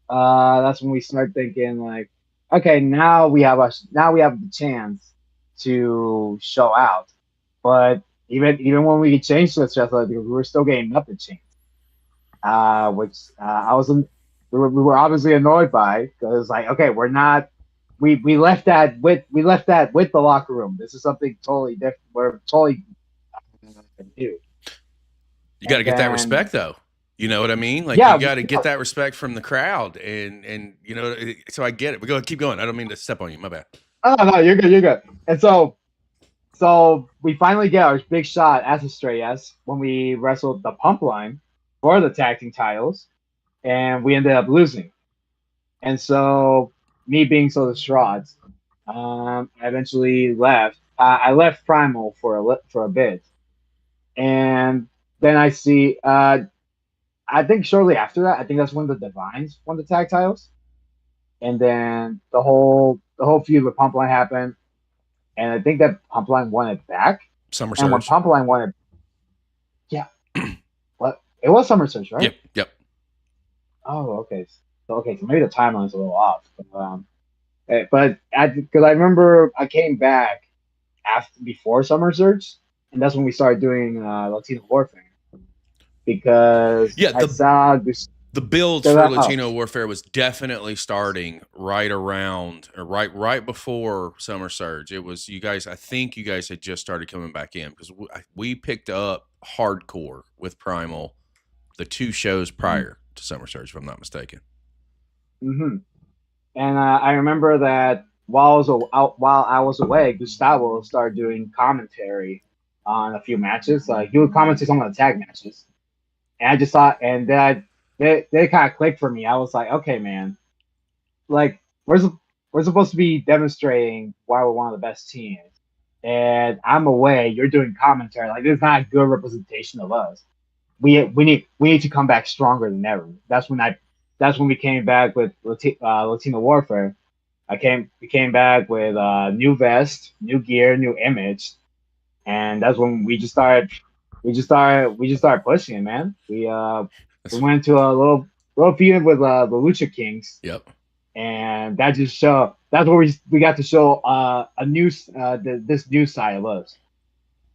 that's when we start thinking like, okay, now we have the chance to show out. But even when we changed to Estrellas Atléticos, we were still getting nothing changed. Which I wasn't. We were obviously annoyed by because like, okay, we left that with the locker room. This is something totally different. We're totally new. You got to And get that then, respect, though. You know what I mean? Like yeah, you got to get that respect from the crowd, and you know. So I get it. But go keep going. I don't mean to step on you. My bad. oh no, you're good, you're good. And so we finally get our big shot as Estrellas when we wrestled the Pump Line for the tag team titles, and we ended up losing. And so me being so distraught, I eventually left. I left Primal for a bit, and then I see. I think shortly after that, I think that's when the Divines won the tag titles, and then the whole feud with Pumpline happened, and I think that Pumpline won it back. Summer And when Surge. Pumpline won it, yeah, what it was Summer Surge, right? Yep. Yep. Oh, okay. So maybe the timeline's a little off. But because I remember I came back before Summer Surge, and that's when we started doing Latino Warfare because Yeah. I saw this. The build for Latino Warfare was definitely starting right around or right before Summer Surge. It was you guys. I think you guys had just started coming back in because we picked up hardcore with Primal the 2 shows prior to Summer Surge, if I'm not mistaken. Mm-hmm. And I remember that while I was away, Gustavo started doing commentary on a few matches. Like he would commentate some of the tag matches, and I just thought, and then they kind of clicked for me. I was like, okay, man, like we're supposed to be demonstrating why we're one of the best teams, and I'm away. You're doing commentary. Like this is not a good representation of us. We need to come back stronger than ever. That's when we came back with Latino Warfare. We came back with new vest, new gear, new image, and that's when we just started pushing it, man. We went to a little feud with the Lucha Kings. Yep. And that's where we got to show this new side of us.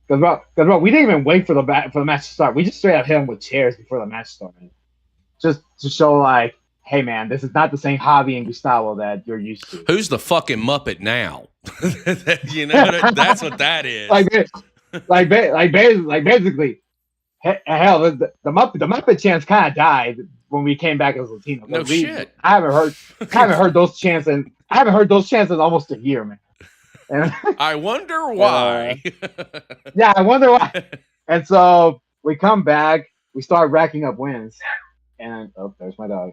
Because we didn't even wait for the match to start. We just straight up hit him with chairs before the match started, just to show like, hey man, this is not the same Javi and Gustavo that you're used to. Who's the fucking Muppet now? You know, that's what that is. Basically, hell, the Muppet chants kind of died when we came back as Latino. No shit. I haven't heard those chants in almost a year, man. And, I wonder why. Yeah, I wonder why. And so we come back, we start racking up wins, and there's my dog.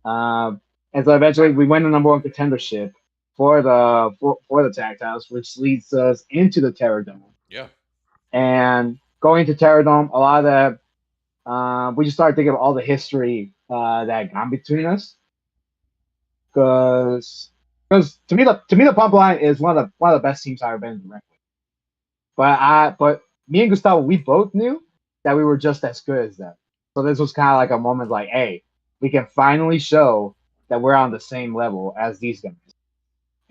And so eventually we win the number 1 contendership for the tag titles, which leads us into the Terror Dome. Yeah. And going to Terror Dome, a lot of that, we just started thinking of all the history that had gone between us. Because to me the Pump Line is one of the best teams I've ever been in the ring with. But me and Gustavo, we both knew that we were just as good as them. So this was kind of like a moment like, hey, we can finally show that we're on the same level as these guys.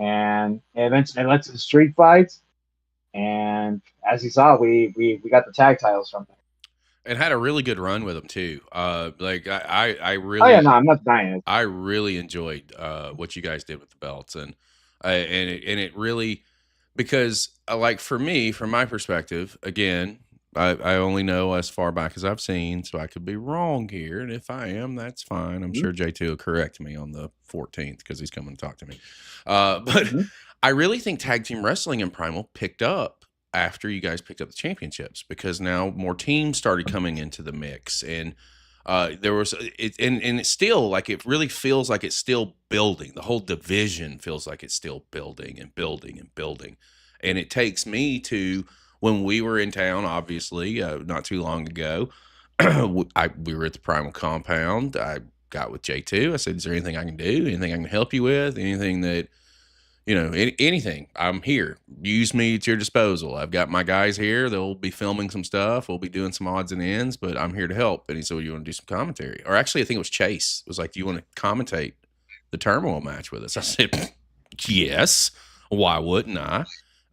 And eventually it led to the street fights. And as you saw, we got the tag titles from them. And had a really good run with them too. Like I really. Oh yeah, no, I'm not dying. I really enjoyed what you guys did with the belts, and And it really, because like for me, from my perspective, again, I only know as far back as I've seen, so I could be wrong here. And if I am, that's fine. I'm Mhm. sure J2 will correct me on the 14th because he's coming to talk to me. But Mhm. I really think tag team wrestling in Primal picked up after you guys picked up the championships, because now more teams started coming into the mix, and there was it, and it's still like, it really feels like it's still building. The whole division feels like it's still building and building and building. And it takes me to when we were in town, obviously, not too long ago. We were at the Primal compound. I got with J2. I said, "Is there anything I can do? Anything I can help you with? Anything that, anything? I'm here. Use me at your disposal. I've got my guys here. They'll be filming some stuff. We'll be doing some odds and ends, but I'm here to help." And he said, "Well, you want to do some commentary?" Or actually, I think it was Chase. It was like, "Do you want to commentate the Turmoil match with us?" I said, "Yes. Why wouldn't I?"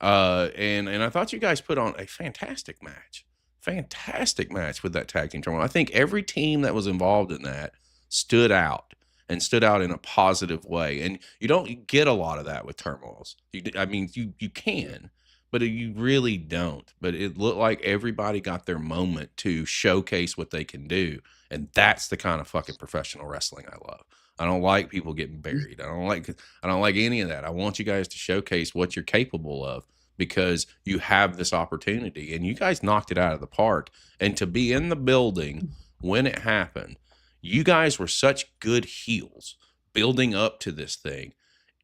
And I thought you guys put on a fantastic match with that tag team tournament. I think every team that was involved in that stood out, and stood out in a positive way. And you don't get a lot of that with turmoils. I mean, you can, but you really don't. But it looked like everybody got their moment to showcase what they can do, and that's the kind of fucking professional wrestling I love. I don't like people getting buried. I don't like any of that. I want you guys to showcase what you're capable of, because you have this opportunity, and you guys knocked it out of the park. And to be in the building when it happened, you guys were such good heels building up to this thing.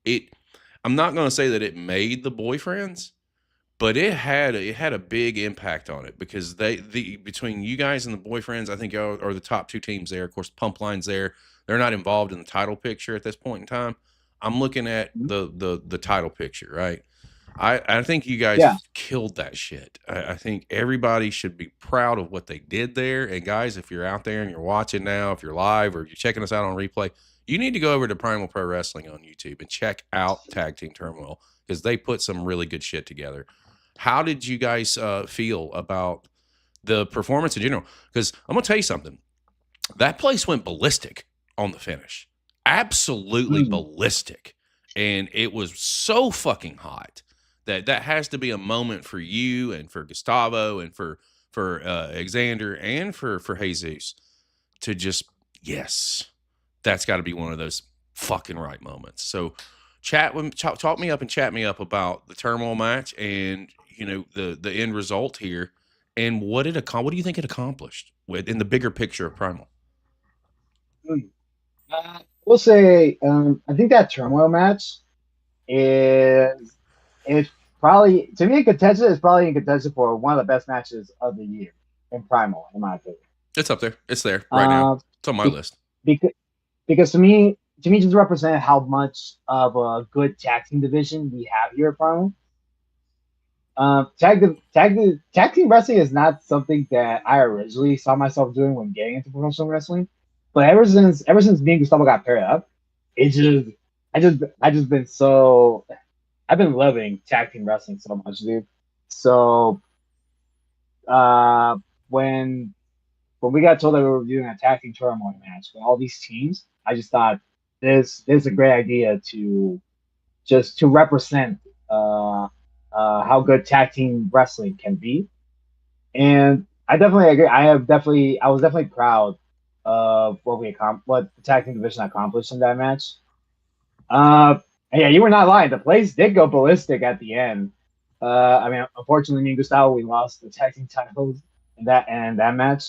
It I'm not going to say that it made the boyfriends, but it had a big impact on it, because between you guys and the boyfriends, I think y'all are the top two teams there. Of course, Pump Line's there. They're not involved in the title picture at this point in time. I'm looking at Mhm. the title picture, right? I think you Yeah. guys killed that shit. I think everybody should be proud of what they did there. And guys, if you're out there and you're watching now, if you're live or you're checking us out on replay, you need to go over to Primal Pro Wrestling on YouTube and check out Tag Team Turmoil, because they put some really good shit together. How did you guys feel about the performance in general? Because I'm gonna tell you something. That place went ballistic on the finish, absolutely Mm. ballistic, and it was so fucking hot that has to be a moment for you and for Gustavo and for Xander and for Jesus to just, yes, that's got to be one of those fucking right moments. So talk me up and chat me up about the turmoil match, and the end result here, and what do you think it accomplished with in the bigger picture of Primal? Mm. We'll say, I think that turmoil match is is probably, to me, contested is probably in contention for one of the best matches of the year in Primal, in my opinion. It's up there. It's there right now. Uh, It's on my be, list. because because to me, just represent how much of a good tag team division we have here at Primal. Tag team wrestling is not something that I originally saw myself doing when getting into professional wrestling, but ever since me and Gustavo got paired up, it just I just been so I've been loving tag team wrestling so much, dude. So uh, when we got told that we were doing a tag team tournament match with all these teams, I just thought this is a great idea to just to represent how good tag team wrestling can be. And I definitely agree. I was definitely proud of what the tag team division accomplished in that match. Uh, and yeah, you were not lying. The place did go ballistic at the end. I mean, unfortunately, me and Gustavo, we lost the tag team titles in that match.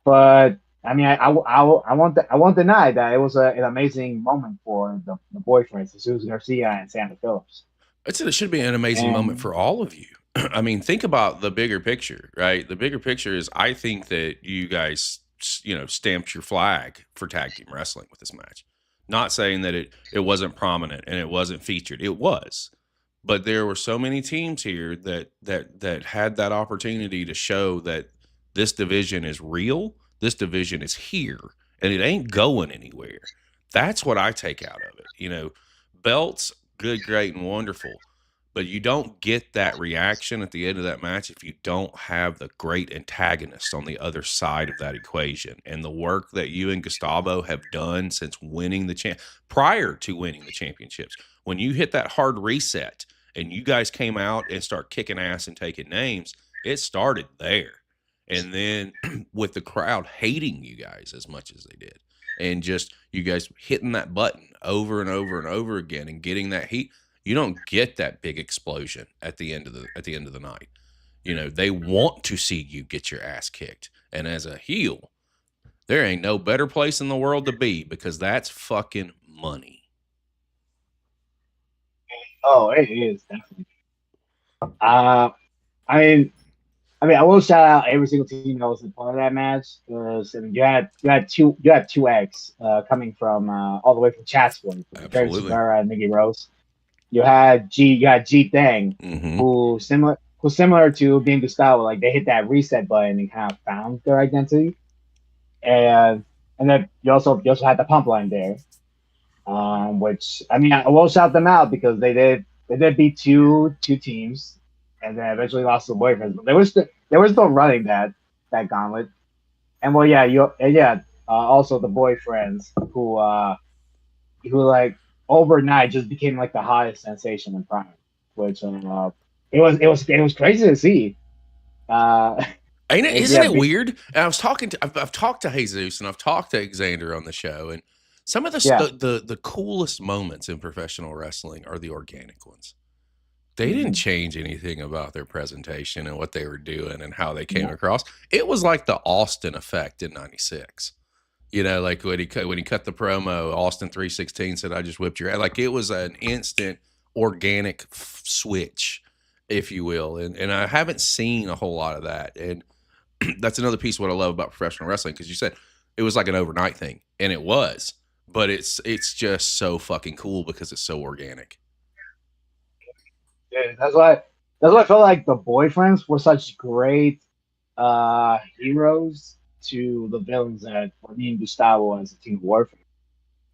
But I mean, I won't deny that it was an amazing moment for the boyfriends, Jesus Garcia and Santa Phillips. It should be an amazing moment And for all of you. I mean, think about the bigger picture, right? The bigger picture is, I think that you guys, stamped your flag for tag team wrestling with this match. Not saying that it wasn't prominent and it wasn't featured. It was. But there were so many teams here that had that opportunity to show that this division is real, this division is here, and it ain't going anywhere. That's what I take out of it. Belts, good, great, and wonderful. But you don't get that reaction at the end of that match if you don't have the great antagonist on the other side of that equation. And the work that you and Gustavo have done since winning the prior to winning the championships, when you hit that hard reset and you guys came out and start kicking ass and taking names, it started there. And then with the crowd hating you guys as much as they did, and just you guys hitting that button over and over and over again and getting that heat, you don't get that big explosion at the end of the night. You know, they want to see you get your ass kicked. And as a heel, there ain't no better place in the world to be, because that's fucking money. Oh, it is definitely. I will shout out every single team that was a part of that match, because you had two X coming from all the way from Chatsworth, Jerry Segura and Mickey Rose. You had G Thang, mm-hmm. who's similar to being Gustavo. Like, they hit that reset button and kind of found their identity, and then you also had the pump line there, which, I mean, I will shout them out because they did beat two teams, and then eventually lost to the Boyfriends. But they were still running that gauntlet. And well, also the Boyfriends, who like overnight just became like the hottest sensation in Prime, which it was crazy to see. Isn't it weird? And I've talked to Jesus and I've talked to Xander on the show, and some of the coolest moments in professional wrestling are the organic ones. They didn't change anything about their presentation and what they were doing and how they came across. It was like the Austin effect in '96. You know, like when he cut the promo, Austin 316 said, "I just whipped your ass." Like, it was an instant organic switch, if you will. And I haven't seen a whole lot of that. And that's another piece of what I love about professional wrestling, because you said it was like an overnight thing, and it was, but it's just so fucking cool because it's so organic. Yeah, that's why I felt like the Boyfriends were such great heroes to the villains that were me and Gustavo as a Team Warfare,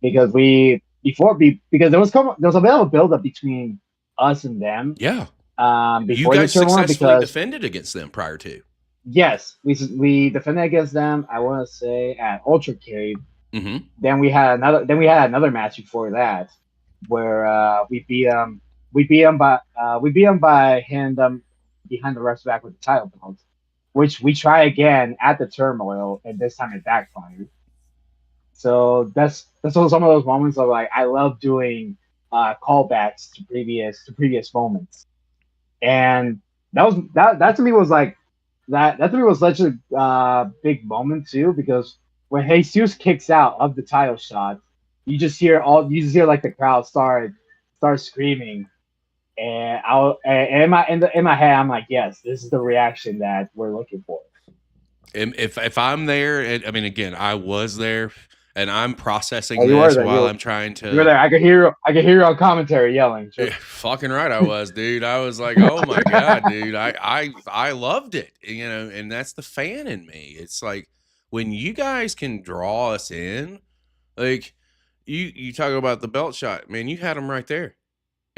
because because there was a bit of a buildup between us and them. Yeah. Before you guys the turmoil, successfully defended against them prior to. Yes, we defended against them. I want to say at Ultra Cave. Mm-hmm. Then we had another match before that, where we beat them. We beat them by hitting them behind the ref's back with the title belt, which we try again at the Turmoil, and this time it backfired. So that's some of those moments of, like, I love doing callbacks to previous moments, and that to me was like that to me was such a big moment too, because when Jesus kicks out of the title shot, you just hear like the crowd start screaming. And in my head, I'm like, yes, this is the reaction that we're looking for. And if I'm there, I mean, again, I was there, and I'm processing this while I'm trying to. You're there. I could hear you on commentary yelling. Sure. Yeah, fucking right, I was, dude. I was like, oh my god, dude, I loved it, you know, and that's the fan in me. It's like, when you guys can draw us in, like you talk about the belt shot, man, you had them right there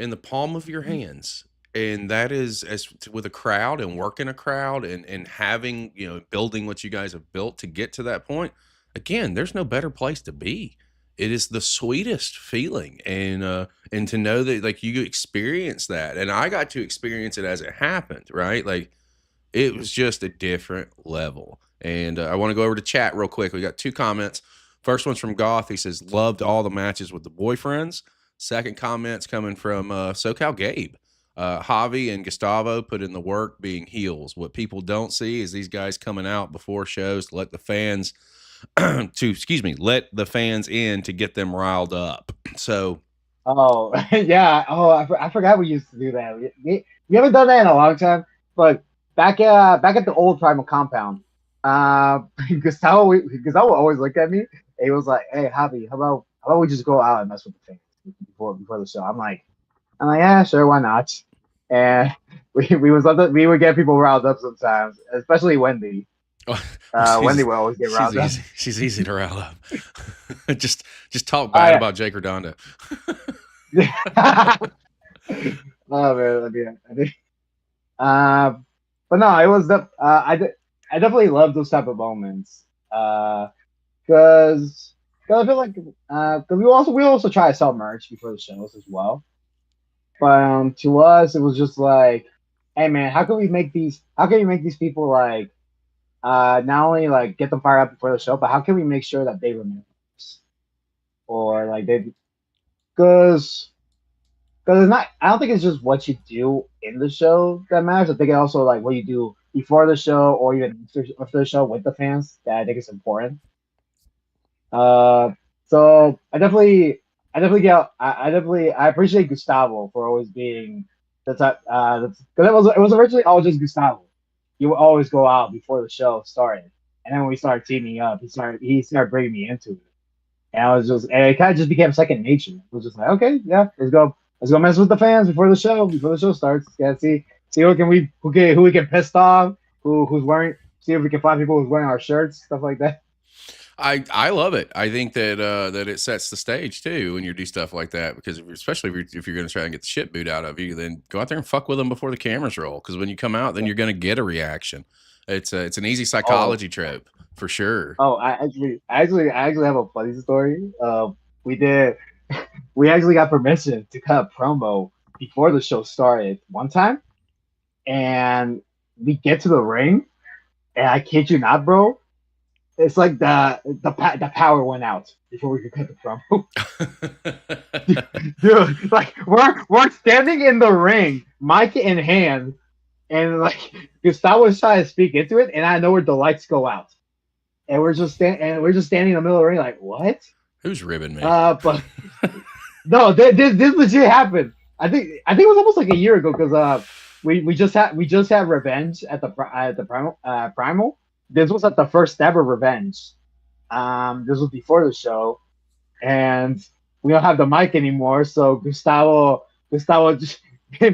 in the palm of your hands. And that is, with a crowd and working a crowd and having, you know, building what you guys have built to get to that point. Again, there's no better place to be. It is the sweetest feeling. And to know that, like, you experience that, and I got to experience it as it happened, right? Like, it was just a different level. And I want to go over to chat real quick. We got 2 comments. First one's from Goth. He says, loved all the matches with the Boyfriends. Second comment's coming from SoCal Gabe. Javi and Gustavo put in the work being heels. What people don't see is these guys coming out before shows to let the fans let the fans in to get them riled up. So, yeah. I forgot we used to do that. We haven't done that in a long time. But back at the old Primal compound, Gustavo always looked at me and he was like, "Hey, Javi, how about we just go out and mess with the fans before the show?" I'm like, yeah, sure, why not? And we would get people riled up sometimes, especially Wendy. Wendy will always get riled up. She's easy to rile up. just talk bad about Jake Redondo. Oh man, uh, but no, it was I definitely love those type of moments. Because I feel like because we also try to sell merch before the shows as well. But to us, it was just like, hey man, how can we make these? How can we make these people like not only like get them fired up before the show, but how can we make sure that they remember us? Or like they because it's not. I don't think it's just what you do in the show that matters. I think it also like what you do before the show or even after the show with the fans that I think is important. Uh, so I appreciate Gustavo for always being the type. Because it was originally all just Gustavo. He would always go out before the show started, and then when we started teaming up, he started bringing me into it, and it kind of just became second nature. It was just like, okay, yeah, let's go mess with the fans before the show starts. Yeah, see who we can piss off, who's wearing, see if we can find people who's wearing our shirts, stuff like that. I love it. I think that that it sets the stage too when you do stuff like that because especially if you're going to try and get the shit boot out of you, then go out there and fuck with them before the cameras roll. Because when you come out, then you're going to get a reaction. It's an easy Oh, psychology trope for sure. I actually have a funny story. We did, we actually got permission to cut a promo before the show started one time, and we get to the ring, and I kid you not, bro, it's like the power went out before we could cut the promo. Dude, like we're standing in the ring, mic in hand, and like Gustavo was trying to speak into it, and I know where the lights go out, and we're just standing in the middle of the ring, like what? Who's ribbing me? But no, this legit happened. I think it was almost like a year ago because we just had revenge at the primal. This was at the first ever revenge. This was before the show, and we don't have the mic anymore. So Gustavo just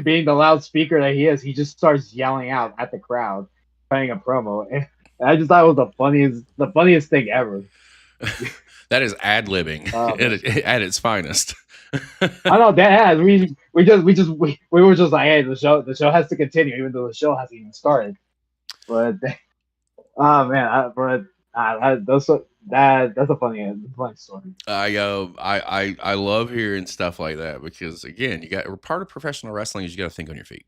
being the loudspeaker that he is, he just starts yelling out at the crowd, playing a promo. And I just thought it was the funniest thing ever. That is ad libbing Um, at its finest. I know that has we were just like, hey, the show has to continue even though the show hasn't even started. But oh man, but that's a funny story. I love hearing stuff like that because again, you got part of professional wrestling is you got to think on your feet.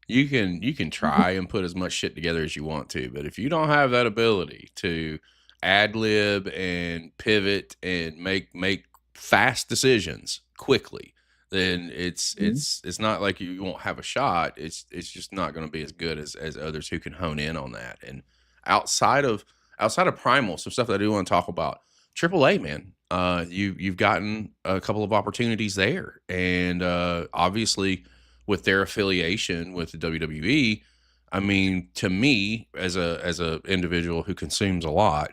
You can try and put as much shit together as you want to, but if you don't have that ability to ad lib and pivot and make fast decisions quickly, then it's not like you won't have a shot. It's just not going to be as good as others who can hone in on that. And outside of Primal, some stuff that I do want to talk about. AAA, man, you've gotten a couple of opportunities there, and obviously with their affiliation with the WWE, I mean, to me as a individual who consumes a lot,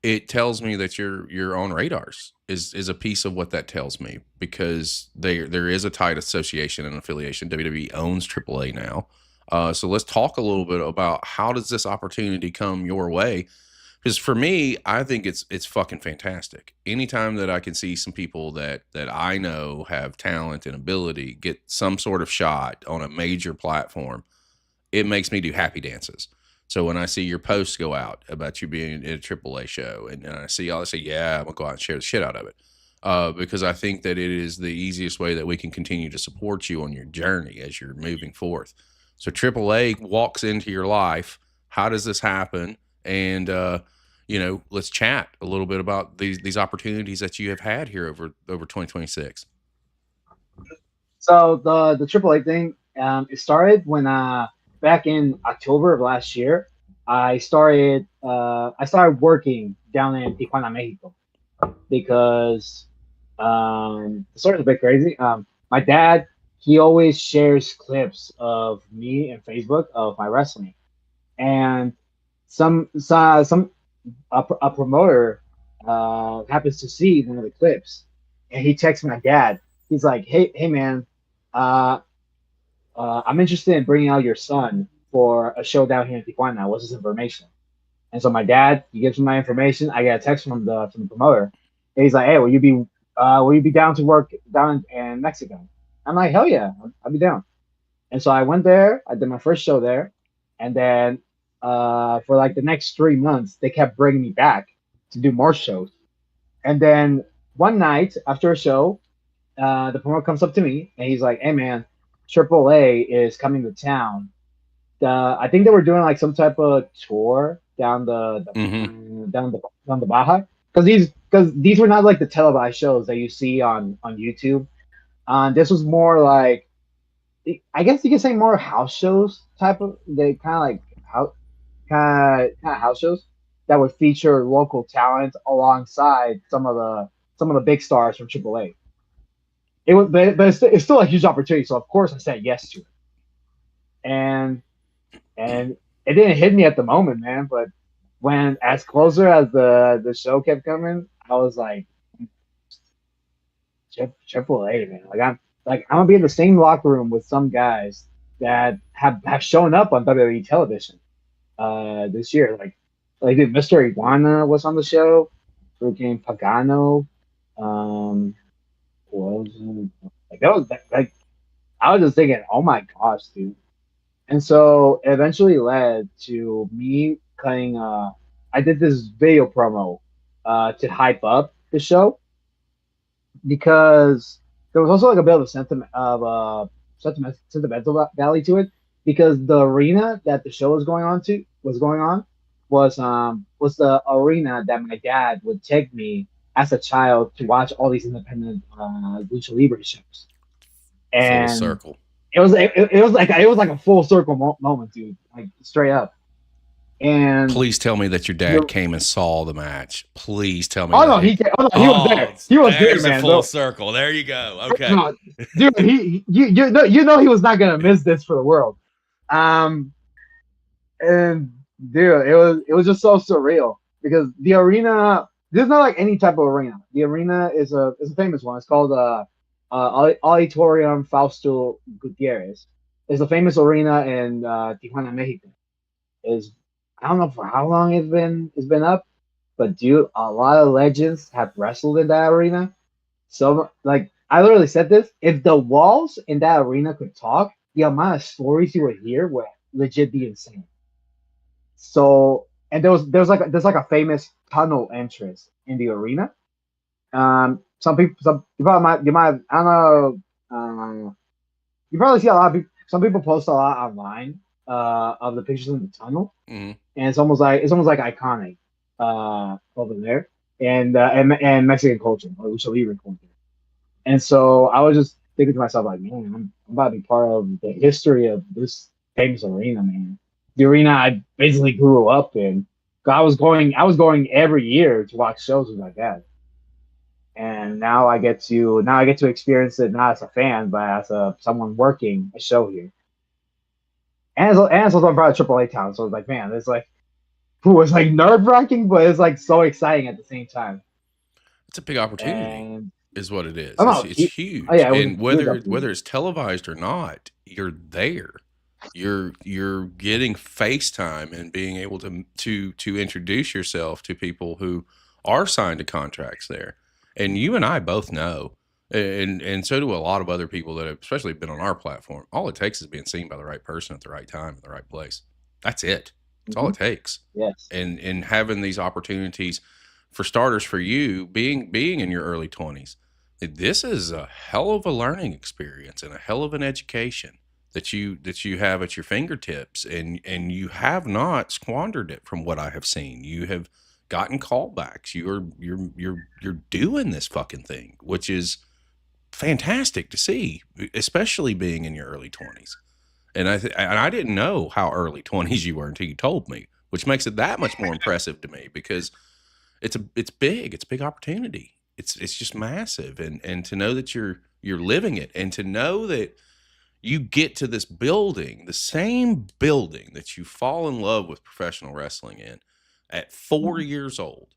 it tells me that you're on radars is a piece of what that tells me because there is a tight association and affiliation. WWE owns AAA now. So let's talk a little bit about how does this opportunity come your way? Because for me, I think it's fucking fantastic. Anytime that I can see some people that I know have talent and ability get some sort of shot on a major platform, it makes me do happy dances. So when I see your posts go out about you being in a AAA show, and I see y'all, I say, yeah, I'm gonna go out and share the shit out of it, because I think that it is the easiest way that we can continue to support you on your journey as you're moving forth. So AAA walks into your life. How does this happen? And let's chat a little bit about these opportunities that you have had here over 2026. So the AAA thing, it started when back in October of last year, I started working down in Tijuana, Mexico, because the story's a bit crazy. My dad, he always shares clips of me and Facebook of my wrestling, and some a promoter happens to see one of the clips, and he texts my dad. He's like, "Hey man, uh, I'm interested in bringing out your son for a show down here in Tijuana. What's his information?" And so my dad, he gives me my information. I get a text from the promoter. And he's like, "Hey, will you be down to work down in Mexico?" I'm like, "Hell yeah, I'll be down." And so I went there. I did my first show there, and then for like the next 3 months, they kept bringing me back to do more shows. And then one night after a show, the promoter comes up to me and he's like, "Hey man, AAA is coming to town. I think they were doing like some type of tour down down the Baja, because these were not like the televised shows that you see on YouTube. This was more like, I guess you could say, more house shows type of. They kind of like kind of house shows that would feature local talent alongside some of the big stars from AAA. It was, but it's still a huge opportunity. So of course I said yes to it, and and it didn't hit me at the moment, man. But when as closer as the show kept coming, I was like, AAA, man. I'm gonna be in the same locker room with some guys that have shown up on WWE television this year. Like dude, Mr. Iguana was on the show. Freaking Pagano. What was it? Like that was like I was just thinking, oh my gosh, dude. And so it eventually led to me cutting. I did this video promo to hype up the show, because there was also like a bit of a sentimental value to it, because the arena that the show was going on was the arena that my dad would take me as a child to watch all these independent Lucha Libre shows. Full And circle. it was like a full circle moment, dude, like straight up. And Please tell me that your dad came and saw the match. Please tell me. oh no, he was there. He was there, There's a man. full circle. There you go. Okay. No, dude, you know he was not gonna miss this for the world. Um, and dude, it was just so surreal, because the arena. This is not like any type of arena. The arena is a famous one. It's called Auditorium Fausto Gutierrez. It's a famous arena in Tijuana, Mexico. Is I don't know for how long it's been up, but dude, a lot of legends have wrestled in that arena. So like I literally said this: if the walls in that arena could talk, the amount of stories you would hear would legit be insane. So, and there's like a famous tunnel entrance in the arena. Some people, you might, I don't know. You probably see a lot of people. Some people post a lot online of the pictures in the tunnel, Mm-hmm. and it's almost like iconic over there, and Mexican culture, or Lucha Libre culture. And so I was just thinking to myself, like, man, I'm about to be part of the history of this famous arena, man. The arena I basically grew up in. I was going every year to watch shows with my dad. And now I get to experience it not as a fan, but as someone working a show here. And it's also I'm proud of AAA Town, so it's like, man, it's like, it's like nerve wracking, but it's like so exciting at the same time. It's a big opportunity, And is what it is. oh no, It's huge, oh yeah, it was and a huge opportunity. whether it's televised or not, you're there. You're getting FaceTime and being able to introduce yourself to people who are signed to contracts there. And you and I both know, and so do a lot of other people that have especially been on our platform. All it takes is being seen by the right person at the right time in the right place. That's it. That's all Hmm. it takes. Yes. And having these opportunities, for starters, for you being in your early 20s, this is a hell of a learning experience and a hell of an education that you have at your fingertips, and you have not squandered it. From what I have seen, you have gotten callbacks. You're doing this fucking thing, which is fantastic to see, especially being in your early 20s. And I didn't know how early 20s you were until you told me, which makes it that much more impressive to me, because it's big. It's a big opportunity. It's just massive. And to know that you're living it, and to know that you get to this building, the same building that you fall in love with professional wrestling in, at 4 years old.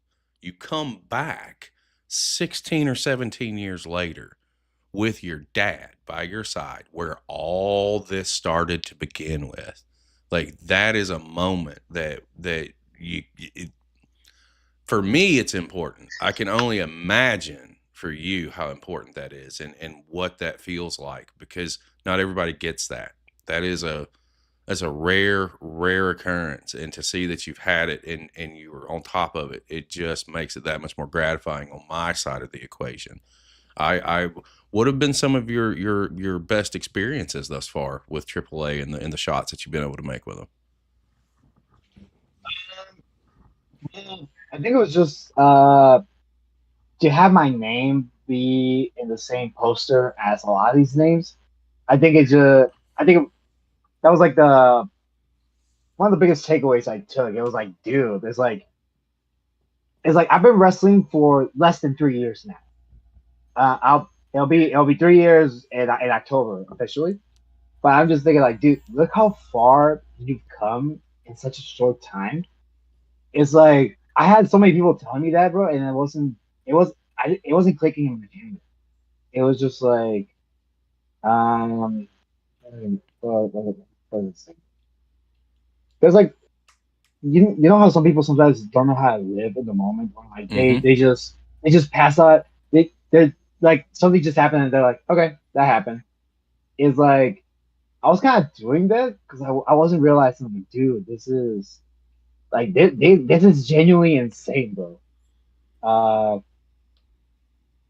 You come back 16 or 17 years later with your dad by your side, where all this started to begin with. Like, that is a moment that for me, it's important. I can only imagine for you how important that is, and what that feels like, because not everybody gets that. That is a that's a rare occurrence, and to see that you've had it and you were on top of it, it just makes it that much more gratifying on my side of the equation. I what have been some of your best experiences thus far with AAA and the shots that you've been able to make with them? I think it was just to have my name be in the same poster as a lot of these names. I think it's just I think that was like the one of the biggest takeaways I took. It was like, dude, it's like I've been wrestling for less than 3 years now. I'll it'll be 3 years in October officially. But I'm just thinking like, dude, look how far you've come in such a short time. It's like I had so many people telling me that, bro, and it wasn't clicking in my head. It was just like um what is it? There's like you know how some people sometimes don't know how to live in the moment, or like Mm-hmm. they just pass out. They're like something just happened and they're like, okay, that happened. It's like I was kind of doing that because I wasn't realizing like, dude, this is like this is genuinely insane, bro. Uh,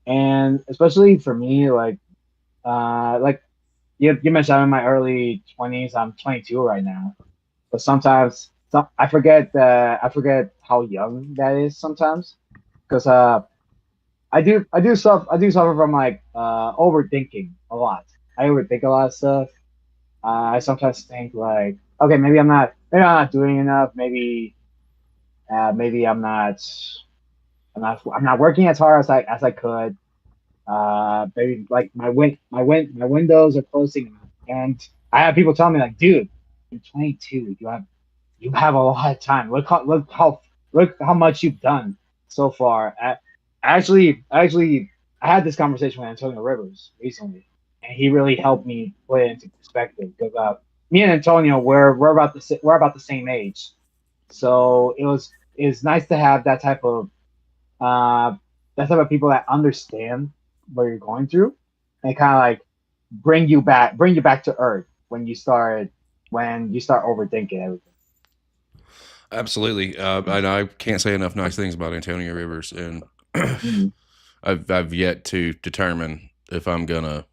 and especially for me, like you mentioned, I'm in my early 20s. I'm 22 right now, but sometimes I forget how young that is sometimes because I do suffer from like overthinking a lot. I overthink a lot of stuff. I sometimes think like, okay, maybe I'm not doing enough. Maybe I'm not working as hard as I could. Maybe like my windows are closing, and I have people telling me like, dude, you're 22. You have a lot of time. Look how much you've done so far. Actually, I had this conversation with Antonio Rivers recently, and he really helped me put it into perspective because me and Antonio we're about the same age, so it's nice to have uh, that type of people that understand what you're going through and kind of like bring you back to earth when you start overthinking everything. Absolutely. And I can't say enough nice things about Antonio Rivers, and Mm. I've yet to determine if I'm gonna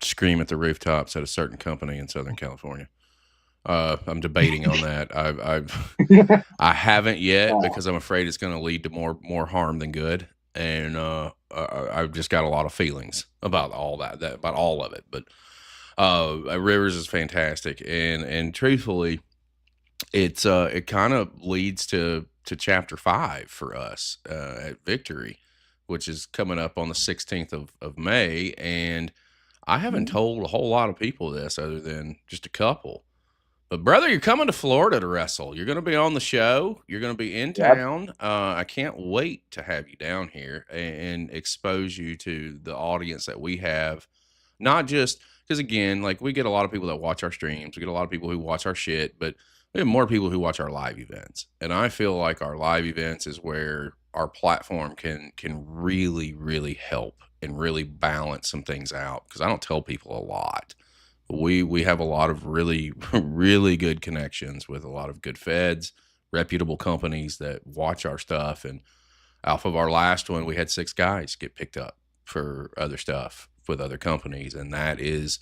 scream at the rooftops at a certain company in Southern California. I'm debating on that. I haven't yet Yeah. because I'm afraid it's going to lead to more harm than good, and I've just got a lot of feelings about that about all of it. But Rivers is fantastic, and truthfully, it kind of leads to chapter 5 for us at Victory, which is coming up on the 16th of May, and I haven't Mm. told a whole lot of people this other than just a couple. But brother, you're coming to Florida to wrestle. You're going to be on the show. You're going to be in Yep. town. I can't wait to have you down here and expose you to the audience that we have. Not just because, again, like we get a lot of people that watch our streams. We get a lot of people who watch our shit, but we have more people who watch our live events. And I feel like our live events is where our platform can really help and really balance some things out. Because I don't tell people a lot. We have a lot of really good connections with a lot of good feds, reputable companies that watch our stuff. And off of our last one, we had 6 guys get picked up for other stuff with other companies, and that is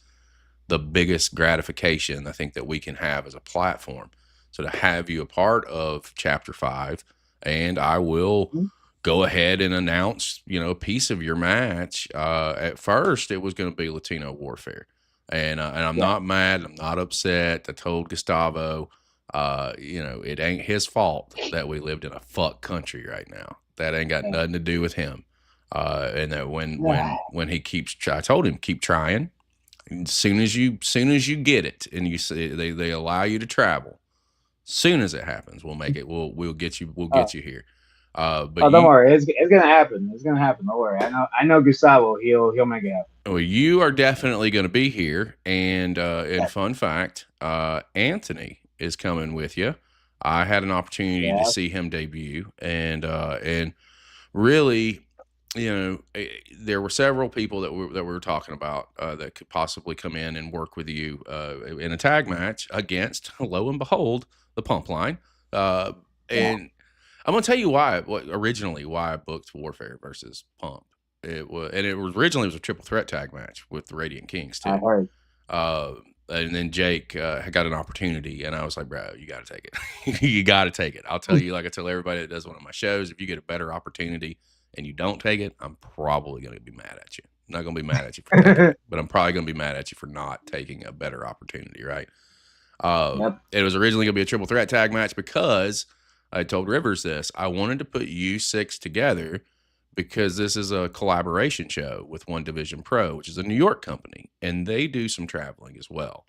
the biggest gratification I think that we can have as a platform. So to have you a part of Chapter 5, and I will Mhm. go ahead and announce, a piece of your match. At first, it was going to be Latino Warfare, and I'm Yeah. not mad. I'm not upset. I told Gustavo, it ain't his fault that we lived in a fuck country right now. That ain't got Yeah. nothing to do with him. And that Yeah. when he I told him keep trying. Soon as you get it, and you say they allow you to travel, soon as it happens, we'll make it. We'll get you. We'll Uh, get you here. But oh, don't you worry. It's gonna happen. It's gonna happen. Don't worry. I know Gustavo. He'll make it happen. well, you are definitely going to be here. And Yeah. fun fact, Anthony is coming with you. I had an opportunity to Yeah. see him debut, and really, there were several people that we were talking about that could possibly come in and work with you in a tag match against, lo and behold, the Pump Line. Yeah, And I'm gonna tell you originally why I booked Warfare versus Pump. Originally it was a triple threat tag match with the Radiant Kings I too. heard. And then Jake got an opportunity, and I was like, bro, you got to take it. You got to take it. I'll tell you, like I tell everybody that does one of my shows, if you get a better opportunity and you don't take it, I'm probably going to be mad at you. I'm not going to be mad at you for taking it, but I'm probably going to be mad at you for not taking a better opportunity, right? Yep. It was originally going to be a triple threat tag match because I told Rivers this. I wanted to put you six together because this is a collaboration show with One Division Pro, which is a New York company, and they do some traveling as well.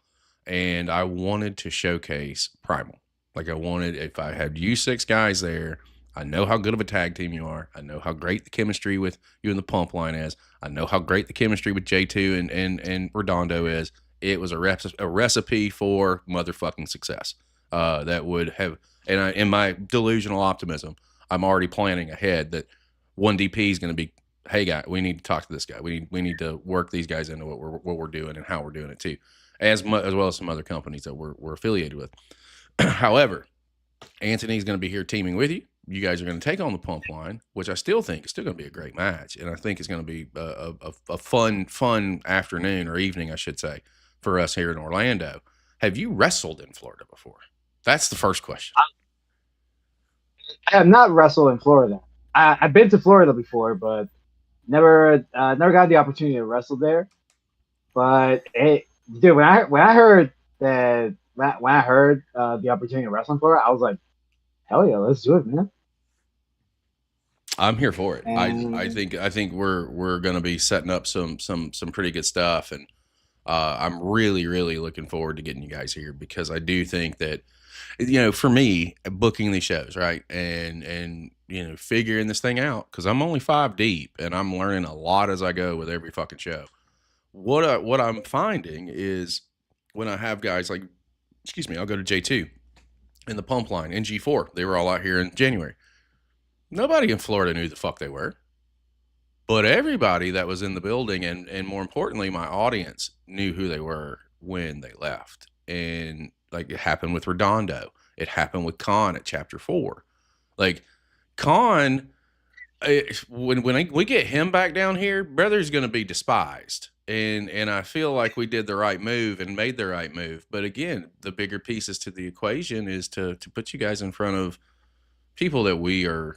And I wanted to showcase Primal. Like if I had you six guys there, I know how good of a tag team you are. I know how great the chemistry with you and the Pump Line is. I know how great the chemistry with J2 and Redondo is. It was a recipe for motherfucking success. That would have, in my delusional optimism, I'm already planning ahead that one DP is going to be, hey guy, we need to talk to this guy. We need to work these guys into what we're doing and how we're doing it too, as well as some other companies that we're affiliated with. However, Anthony's going to be here teaming with you. You guys are going to take on the Pump Line, which I still think is still going to be a great match, and I think it's going to be a fun afternoon or evening, I should say, for us here in Orlando. Have you wrestled in Florida before? That's the first question. I have not wrestled in Florida. I've been to Florida before, but never got the opportunity to wrestle there. But hey, dude, when I heard that when I heard the opportunity to wrestle in Florida, I was like, hell yeah, let's do it, man. I'm here for it. And I think we're going to be setting up some pretty good stuff, and I'm really looking forward to getting you guys here because I do think that for me booking these shows, right, and figuring this thing out because I'm only 5 deep and I'm learning a lot as I go with every fucking show. What I'm finding is when I have guys like, excuse me, I'll go to J2 and the Pump Line and G4. They were all out here in January. Nobody in Florida knew the fuck they were. But everybody that was in the building and more importantly, my audience knew who they were when they left. And like it happened with Redondo. It happened with Khan at Chapter 4. Like Khan, when we get him back down here, brother's going to be despised. And I feel like we did the right move and made the right move. But again, the bigger pieces to the equation is to put you guys in front of people that we are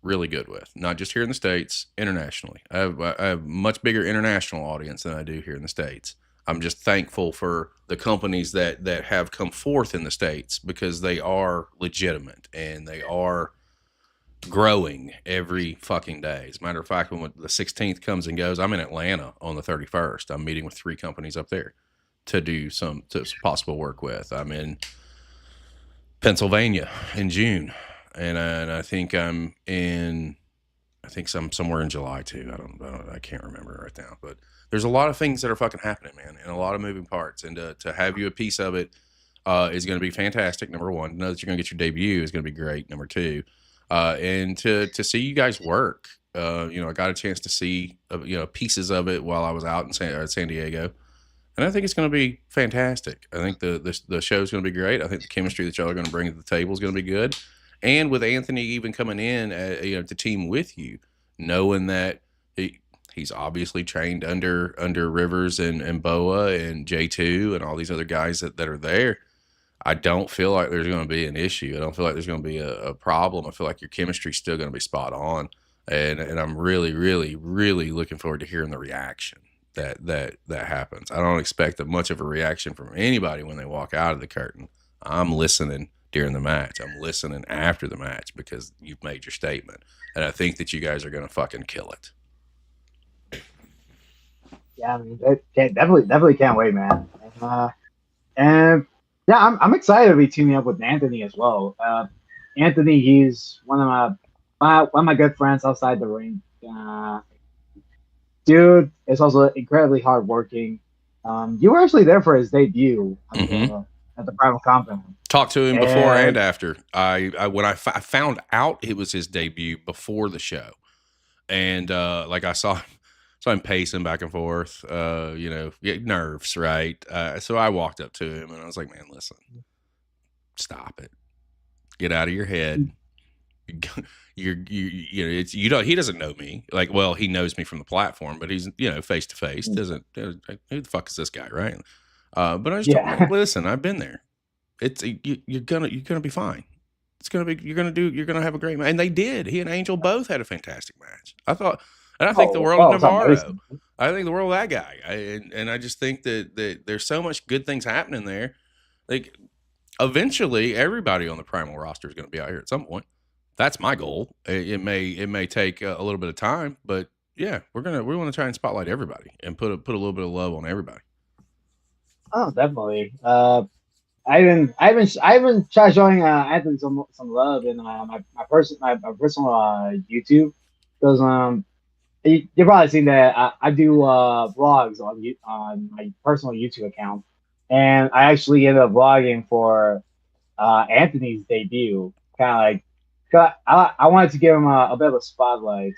really good with, not just here in the States, internationally. I have a much bigger international audience than I do here in the States. I'm just thankful for the companies that have come forth in the States because they are legitimate and they are growing every fucking day. As a matter of fact, when the 16th comes and goes, I'm in Atlanta on the 31st. I'm meeting with 3 companies up there to do some possible work with. I'm in Pennsylvania in June. And I think I'm somewhere in July too. I can't remember right now, but there's a lot of things that are fucking happening, man, and a lot of moving parts. And to have you a piece of it is going to be fantastic. Number one, to know that you're going to get your debut is going to be great. Number two, and to see you guys work. I got a chance to see pieces of it while I was out in San Diego. And I think it's going to be fantastic. I think the show is going to be great. I think the chemistry that y'all are going to bring to the table is going to be good. And with Anthony even coming in, to team with you, knowing that he's obviously trained under Rivers and Boa and J2 and all these other guys that are there, I don't feel like there's going to be an issue. I don't feel like there's going to be a problem. I feel like your chemistry is still going to be spot on. And I'm really looking forward to hearing the reaction that happens. I don't expect much of a reaction from anybody when they walk out of the curtain. I'm listening during the match. I'm listening after the match because you've made your statement. And I think that you guys are going to fucking kill it. Yeah, I mean, definitely can't wait, man. And yeah, I'm excited to be teaming up with Anthony as well. Anthony, he's one of my good friends outside the ring. Dude is also incredibly hardworking. You were actually there for his debut at the Primal Compound. Talked to him before and after. I found out it was his debut before the show. and like I saw him pacing back and forth, nerves, right? So I walked up to him and I was like, man, listen, stop it. Get out of your head. You know, he doesn't know me. Like, well, he knows me from the platform, but he's, face to face. Doesn't who the fuck is this guy, right? But I just told him, listen, I've been there. You're gonna be fine. You're gonna have a great match. And they did. He and Angel both had a fantastic match. I thought, and I think the world of Navarro. I think the world of that guy. And I just think that there's so much good things happening there. Like, eventually, everybody on the Primal roster is going to be out here at some point. That's my goal. It may take a little bit of time, but yeah, we want to try and spotlight everybody and put a little bit of love on everybody. Oh, definitely. I even tried showing Anthony some love in my personal YouTube, because you've probably seen that I do vlogs on my personal YouTube account, and I actually ended up vlogging for Anthony's debut. Kind of like, I wanted to give him a bit of a spotlight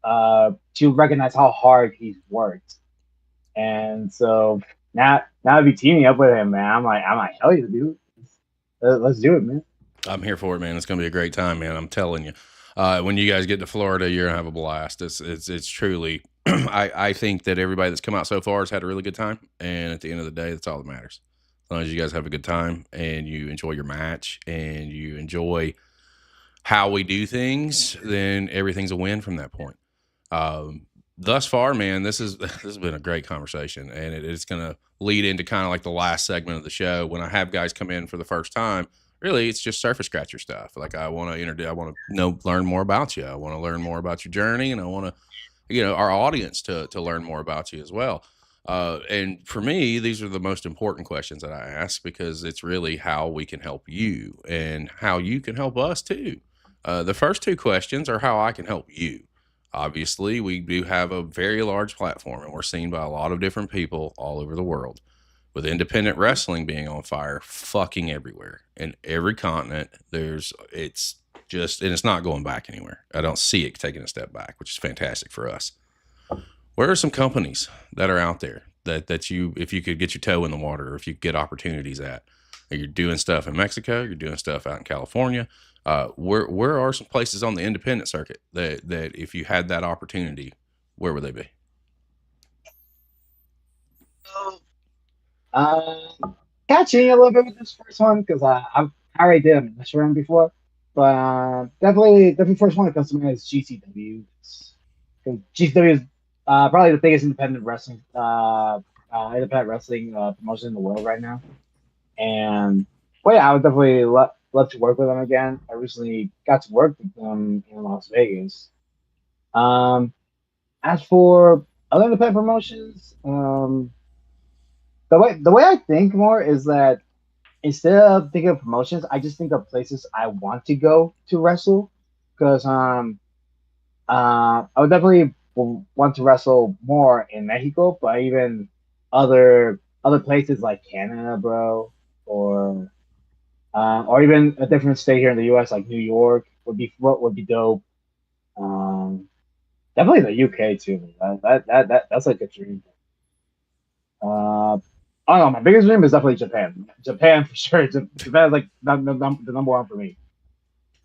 to recognize how hard he's worked, and so now to be teaming up with him, man, I'm like hell yeah, dude, let's do it, man. I'm here for it, man. It's gonna be a great time, man. I'm telling you. When you guys get to Florida, you're gonna have a blast. It's truly. I think that everybody that's come out so far has had a really good time, and at the end of the day, that's all that matters. As long as you guys have a good time and you enjoy your match and you enjoy how we do things, then everything's a win from that point. Thus far, man, this has been a great conversation, and it's going to lead into kind of like the last segment of the show when I have guys come in for the first time. Really, it's just surface scratcher stuff. Like, I want to learn more about you. I want to learn more about your journey, and I want to, our audience to learn more about you as well. And for me, these are the most important questions that I ask, because it's really how we can help you and how you can help us too. The first two questions are how I can help you. Obviously, we do have a very large platform, and we're seen by a lot of different people all over the world. With independent wrestling being on fire, fucking everywhere, in every continent, it's not going back anywhere. I don't see it taking a step back, which is fantastic for us. Where are some companies that are out there that you, if you could get your toe in the water, or if you could get opportunities at? You're doing stuff in Mexico, you're doing stuff out in California. Where are some places on the independent circuit that if you had that opportunity, where would they be? Catching a little bit with this first one, because I already did a match for him before, but definitely first one that comes to mind is GCW. Because GCW is probably the biggest independent wrestling promotion in the world right now, and well, yeah, I would definitely love to work with them again. I recently got to work with them in Las Vegas. As for other independent promotions, the way I think more is that instead of thinking of promotions, I just think of places I want to go to wrestle. Because I would definitely want to wrestle more in Mexico, but even other places like Canada, bro, or even a different state here in the U.S. like New York would be dope. Definitely the UK too. That's like a dream. I don't know. My biggest dream is definitely Japan. Japan for sure. Japan is like the number one for me.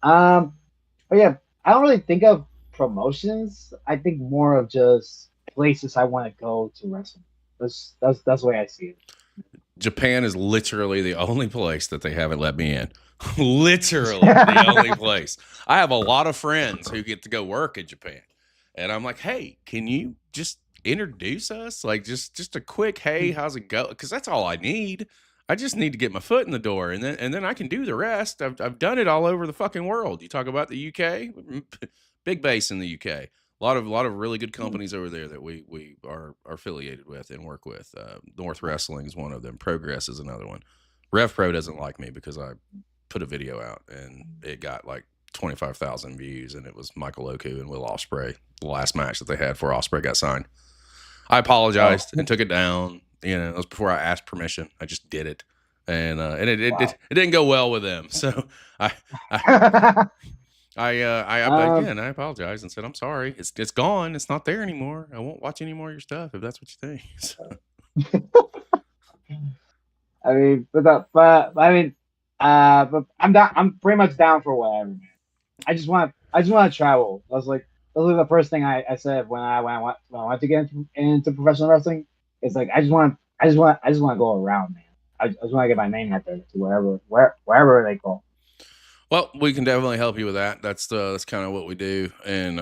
But yeah, I don't really think of promotions. I think more of just places I want to go to wrestle. That's the way I see it. Japan is literally the only place that they haven't let me in. Literally the only place. I have a lot of friends who get to go work in Japan, and I'm like, hey, can you just introduce us? Like, just a quick, hey, how's it go? Because that's all I need. I just need to get my foot in the door, and then I can do the rest. I've done it all over the fucking world. You talk about the UK, big base in the UK. A lot of really good companies over there that we are affiliated with and work with. North Wrestling is one of them. Progress is another one. Rev Pro doesn't like me because I put a video out and it got like 25,000 views, and it was Michael Oku and Will Ospreay, the last match that they had before Ospreay got signed. I apologized and took it down. It was before I asked permission. I just did it, and it didn't go well with them. So Um, Again, I apologize and said I'm sorry. It's gone. It's not there anymore. I won't watch any more of your stuff if that's what you think. So, I mean, but I'm down. I'm pretty much down for whatever, man. I just want to travel. That was like the first thing I said when I went to get into professional wrestling. It's like I just want to go around, man. I just want to get my name out there to wherever they go. well, we can definitely help you with that. That's kind of what we do, and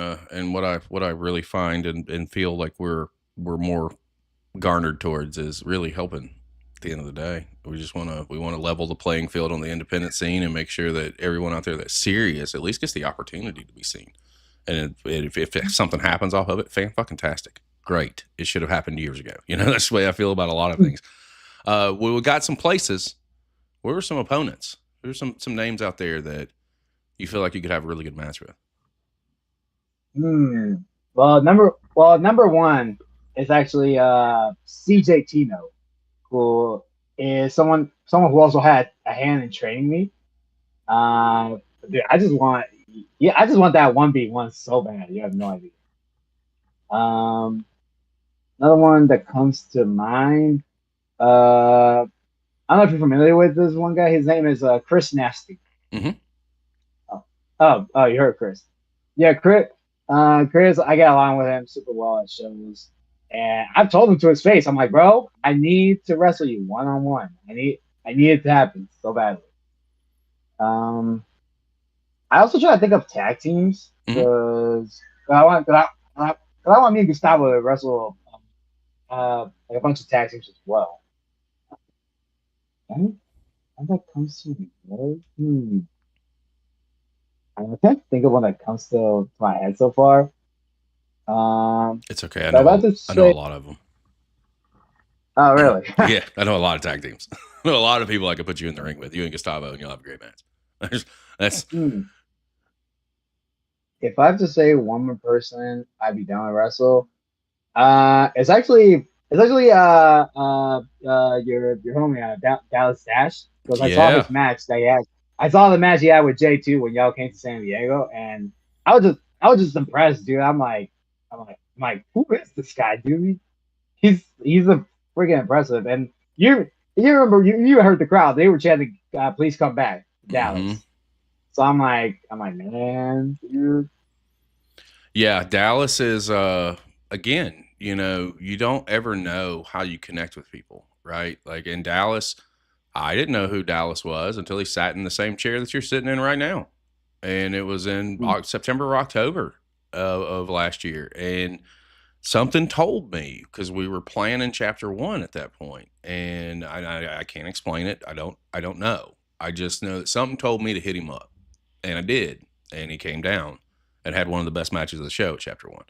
what I really find and feel like we're more garnered towards is really helping. At the end of the day, we want to level the playing field on the independent scene and make sure that everyone out there that's serious at least gets the opportunity to be seen. And if something happens off of it, fan-fucking-tastic. Great. It should have happened years ago. You know, that's the way I feel about a lot of things. We got some places. Where were some opponents? There's some names out there that you feel like you could have a really good match with. Number one is actually CJ Tino, who is someone who also had a hand in training me. Dude, I just want that 1v1 so bad. You have no idea. Um, Another one that comes to mind. I don't know if you're familiar with this one guy. His name is Chris Nasty. Mm-hmm. Oh, you heard Chris. Yeah, Chris. Chris, I get along with him super well at shows, and I've told him to his face. I'm like, bro, I need to wrestle you 1-on-1. I need it to happen so badly. I also try to think of tag teams because I want me and Gustavo to wrestle like a bunch of tag teams as well. And that comes to me, right? I can't think of one that comes to my head so far. It's okay. I know a lot of them. Oh, really? Yeah, I know a lot of tag teams. I know a lot of people I could put you in the ring with, you and Gustavo, and you'll have a great match. That's If I have to say one more person I'd be down to wrestle, it's actually your homie Dallas Dash, because I saw his match that he had. I saw the match he had with J2 when y'all came to San Diego, and I was just impressed, dude. I'm like, who is this guy, dude? He's a freaking impressive. And you remember you heard the crowd; they were chanting, "Please come back, Dallas." Mm-hmm. So I'm like, man, dude. Yeah, Dallas is again, you know, you don't ever know how you connect with people, right? Like in Dallas, I didn't know who Dallas was until he sat in the same chair that you're sitting in right now. And it was in September or October of last year. And something told me, because we were planning chapter 1 at that point, and I can't explain it. I don't know. I just know that something told me to hit him up, and I did. And he came down and had one of the best matches of the show at chapter 1,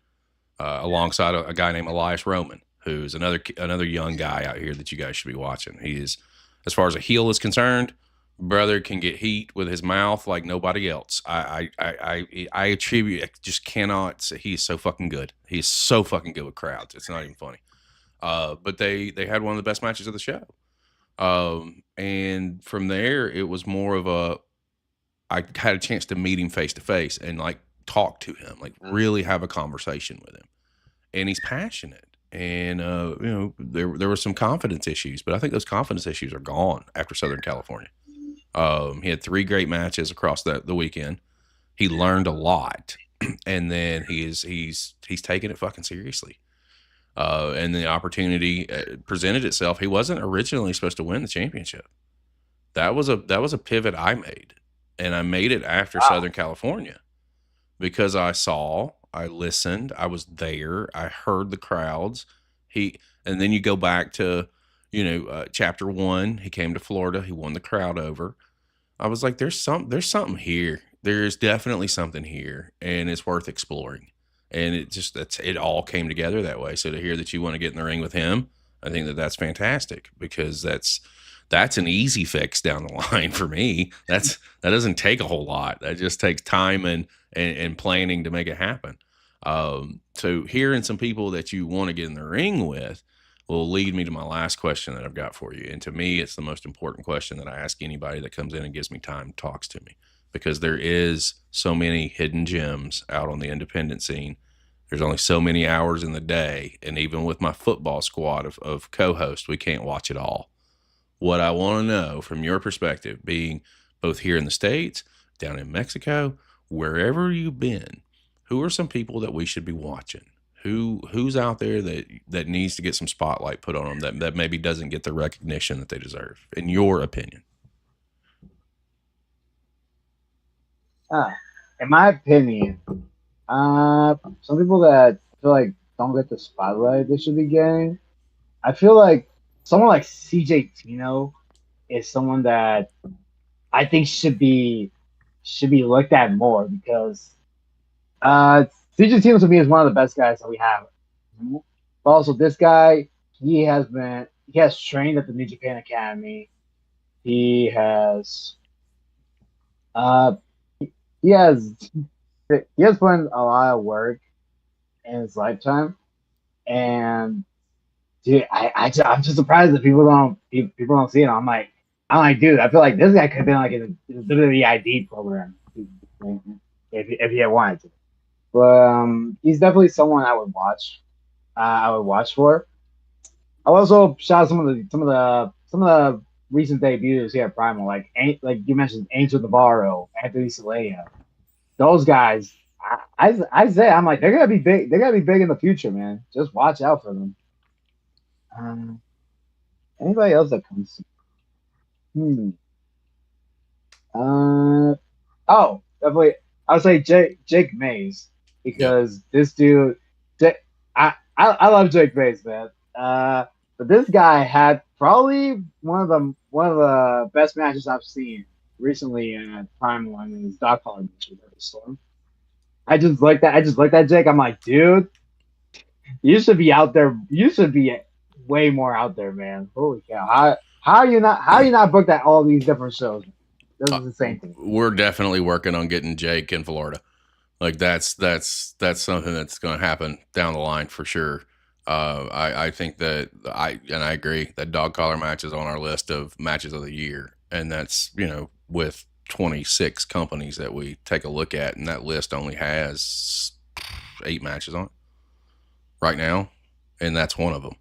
alongside a guy named Elias Roman, who's another young guy out here that you guys should be watching. He is, as far as a heel is concerned, brother can get heat with his mouth like nobody else. I attribute, I just cannot say, he's so fucking good. He's so fucking good with crowds. It's not even funny. But they had one of the best matches of the show. And from there, it was more of I had a chance to meet him face to face and like talk to him, like really have a conversation with him. And he's passionate. And, you know, there were some confidence issues, but I think those confidence issues are gone after Southern California. He had 3 great matches across the weekend. He learned a lot, and then he's taken it fucking seriously. And the opportunity presented itself. He wasn't originally supposed to win the championship. That was a pivot I made, and I made it after Southern California because I listened, I was there, I heard the crowds. And then you go back to, you know, chapter 1, he came to Florida, he won the crowd over. I was like, there's something here. There's definitely something here, and it's worth exploring. And it all came together that way. So to hear that you want to get in the ring with him, I think that's fantastic, because that's an easy fix down the line for me. That doesn't take a whole lot. That just takes time and planning to make it happen. So hearing some people that you want to get in the ring with will lead me to my last question that I've got for you. And to me, it's the most important question that I ask anybody that comes in and gives me time, talks to me. because there is so many hidden gems out on the independent scene. There's only so many hours in the day, and even with my football squad of co-hosts, we can't watch it all. What I want to know from your perspective, being both here in the States, down in Mexico, wherever you've been, who are some people that we should be watching? Who's out there that needs to get some spotlight put on them that maybe doesn't get the recognition that they deserve, in your opinion? In my opinion, some people that I feel like don't get the spotlight they should be getting. I feel like someone like CJ Tino is someone that I think should be looked at more because CJ Tino to me is one of the best guys that we have. But also this guy, he has trained at the New Japan Academy. He has uh he has he has put in a lot of work in his lifetime, and dude, I'm just surprised that people don't see it. I'm like, dude, I feel like this guy could have been like in the WWE ID program if he had wanted to. But he's definitely someone I would watch. I would watch for. I'll also shout out some of the recent debuts here at Primal, like you mentioned, Angel Navarro, Anthony Salea. Those guys, I say I'm like they're gonna be big. They're gonna be big in the future, man. Just watch out for them. Um, Anybody else that comes? Hmm. Definitely. I would say Jake Mays Yep. because this dude, I love Jake Mays, man. But this guy had probably one of the best matches I've seen recently in Prime One in his dog collar match with Evan Storm. I just like that. I just like that Jake. I'm like, dude, you should be out there. You should be way more out there, man. Holy cow! How are you not booked at all these different shows? This is the same thing. We're definitely working on getting Jake in Florida. Like that's something that's going to happen down the line for sure. I think that I agree that dog collar match is on our list of matches of the year, and that's with 26 companies that we take a look at, and that list only has 8 matches on it right now, and that's one of them.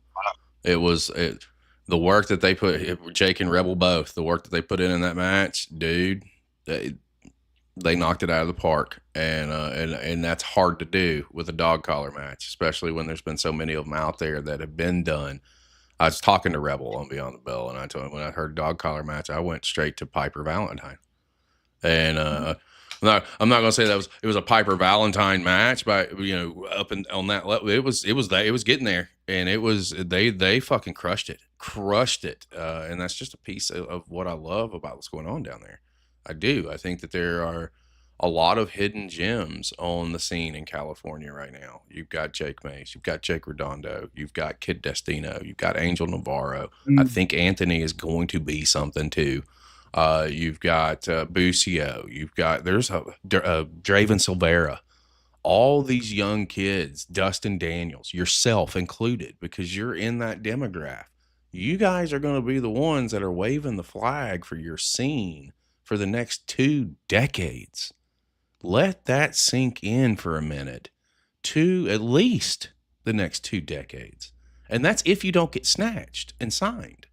The work that they put, Jake and Rebel both, the work that they put in that match, dude. They knocked it out of the park, and that's hard to do with a dog collar match, especially when there's been so many of them out there that have been done. I was talking to Rebel on Beyond the Bell, and I told him when I heard dog collar match, I went straight to Piper Valentine, and I'm not gonna say it was a Piper Valentine match, but up and on that level, it was getting there, and they fucking crushed it, and that's just a piece of what I love about what's going on down there. I do. I think that there are a lot of hidden gems on the scene in California right now. You've got Jake Mays, you've got Jake Redondo, you've got Kid Destino, you've got Angel Navarro. I Mm. think Anthony is going to be something too. You've got Busio. You've got Draven Silvera. All these young kids, Dustin Daniels, yourself included, because you're in that demographic. You guys are going to be the ones that are waving the flag for your scene for the next 2 decades. Let that sink in for a minute. At least the next 2 decades. And that's if you don't get snatched and signed.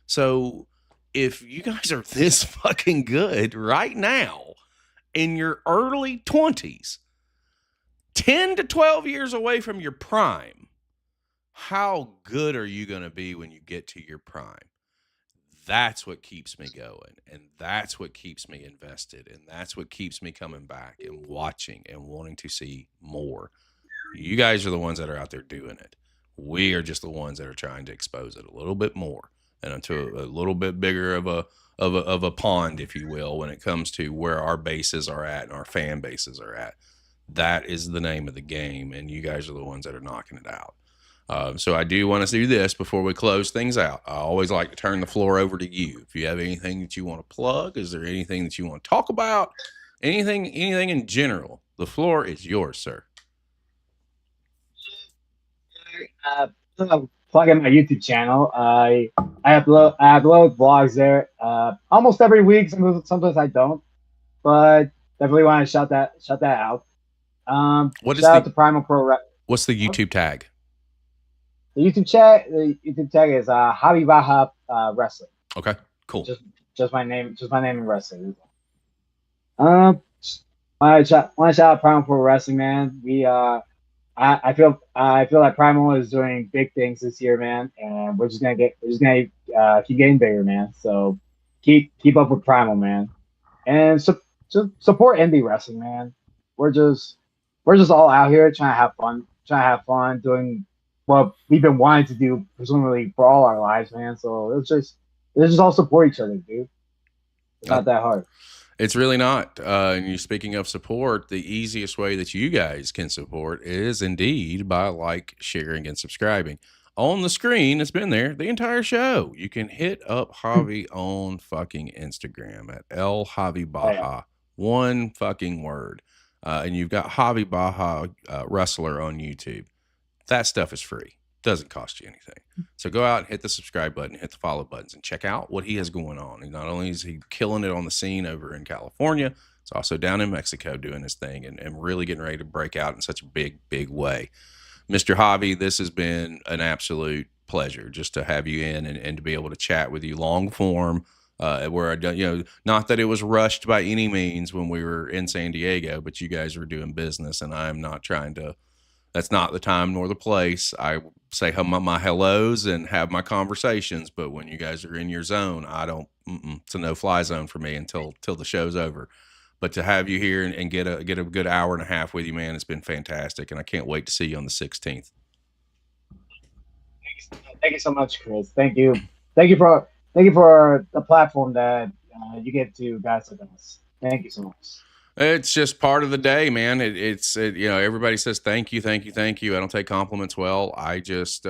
So if you guys are this fucking good right now in your early 20s, 10 to 12 years away from your prime, how good are you going to be when you get to your prime? That's what keeps me going, and that's what keeps me invested, and that's what keeps me coming back and watching and wanting to see more. You guys are the ones that are out there doing it. We are just the ones that are trying to expose it a little bit more and into a little bit bigger of a pond, if you will, when it comes to where our bases are at and our fan bases are at. That is the name of the game, and you guys are the ones that are knocking it out. So I do want to do this before we close things out. I always like to turn the floor over to you. If you have anything that you want to plug, is there anything that you want to talk about? Anything in general? The floor is yours, sir. I'm plugging my YouTube channel. I upload vlogs there almost every week. Sometimes I don't. but definitely want to shout that out. What is Shout out the to Primal Pro. what's the YouTube tag? The YouTube tag is Javi Baja Wrestling. Okay, cool. Just my name in wrestling. Um, want to shout out Primal Pro Wrestling, man. I feel like Primal is doing big things this year, man, and we're just gonna keep getting bigger, man. So keep up with Primal, man, and just support indie wrestling, man. We're just all out here trying to have fun doing what we've been wanting to do presumably for all our lives, man. So let's just all support each other, dude. It's not that hard. It's really not. And you're speaking of support, the easiest way that you guys can support is indeed by sharing, and subscribing. On the screen, it's been there the entire show. You can hit up Javi on fucking Instagram at El Javi Baja. One fucking word. And you've got Javi Baja Wrestler on YouTube. That stuff is free. Doesn't cost you anything. So go out and hit the subscribe button, hit the follow buttons, and check out what he has going on. And not only is he killing it on the scene over in California, it's also down in Mexico doing his thing and really getting ready to break out in such a big, big way. Mr. Javi, this has been an absolute pleasure just to have you in and to be able to chat with you long form. Where I don't, not that it was rushed by any means when we were in San Diego, but you guys were doing business, and I'm not trying to. That's not the time nor the place. I say my hellos and have my conversations, but when you guys are in your zone, I don't. It's a no-fly zone for me until the show's over. But to have you here and get a good hour and a half with you, man, it's been fantastic, and I can't wait to see you on the 16th. Thank you so much, Chris. Thank you for the platform that you get to guys like us. Thank you so much. It's just part of the day, man. It's everybody says thank you. I don't take compliments well. I just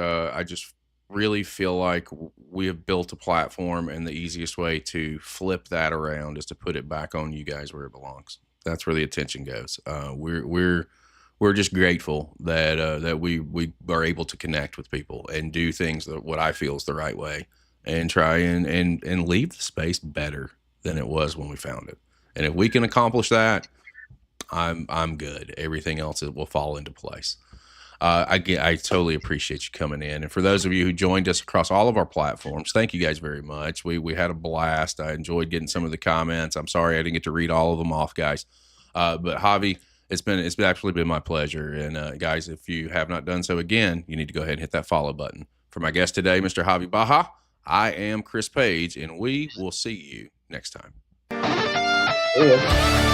really feel like we have built a platform, and the easiest way to flip that around is to put it back on you guys where it belongs. That's where the attention goes. We're just grateful that we are able to connect with people and do things that what I feel is the right way, and try and leave the space better than it was when we found it. And if we can accomplish that, I'm good. Everything else will fall into place. I totally appreciate you coming in. And for those of you who joined us across all of our platforms, thank you guys very much. We had a blast. I enjoyed getting some of the comments. I'm sorry I didn't get to read all of them off, guys. But Javi, it's actually been my pleasure. And guys, if you have not done so again, you need to go ahead and hit that follow button. For my guest today, Mr. Javi Baja, I am Chris Page, and we will see you next time. Yeah.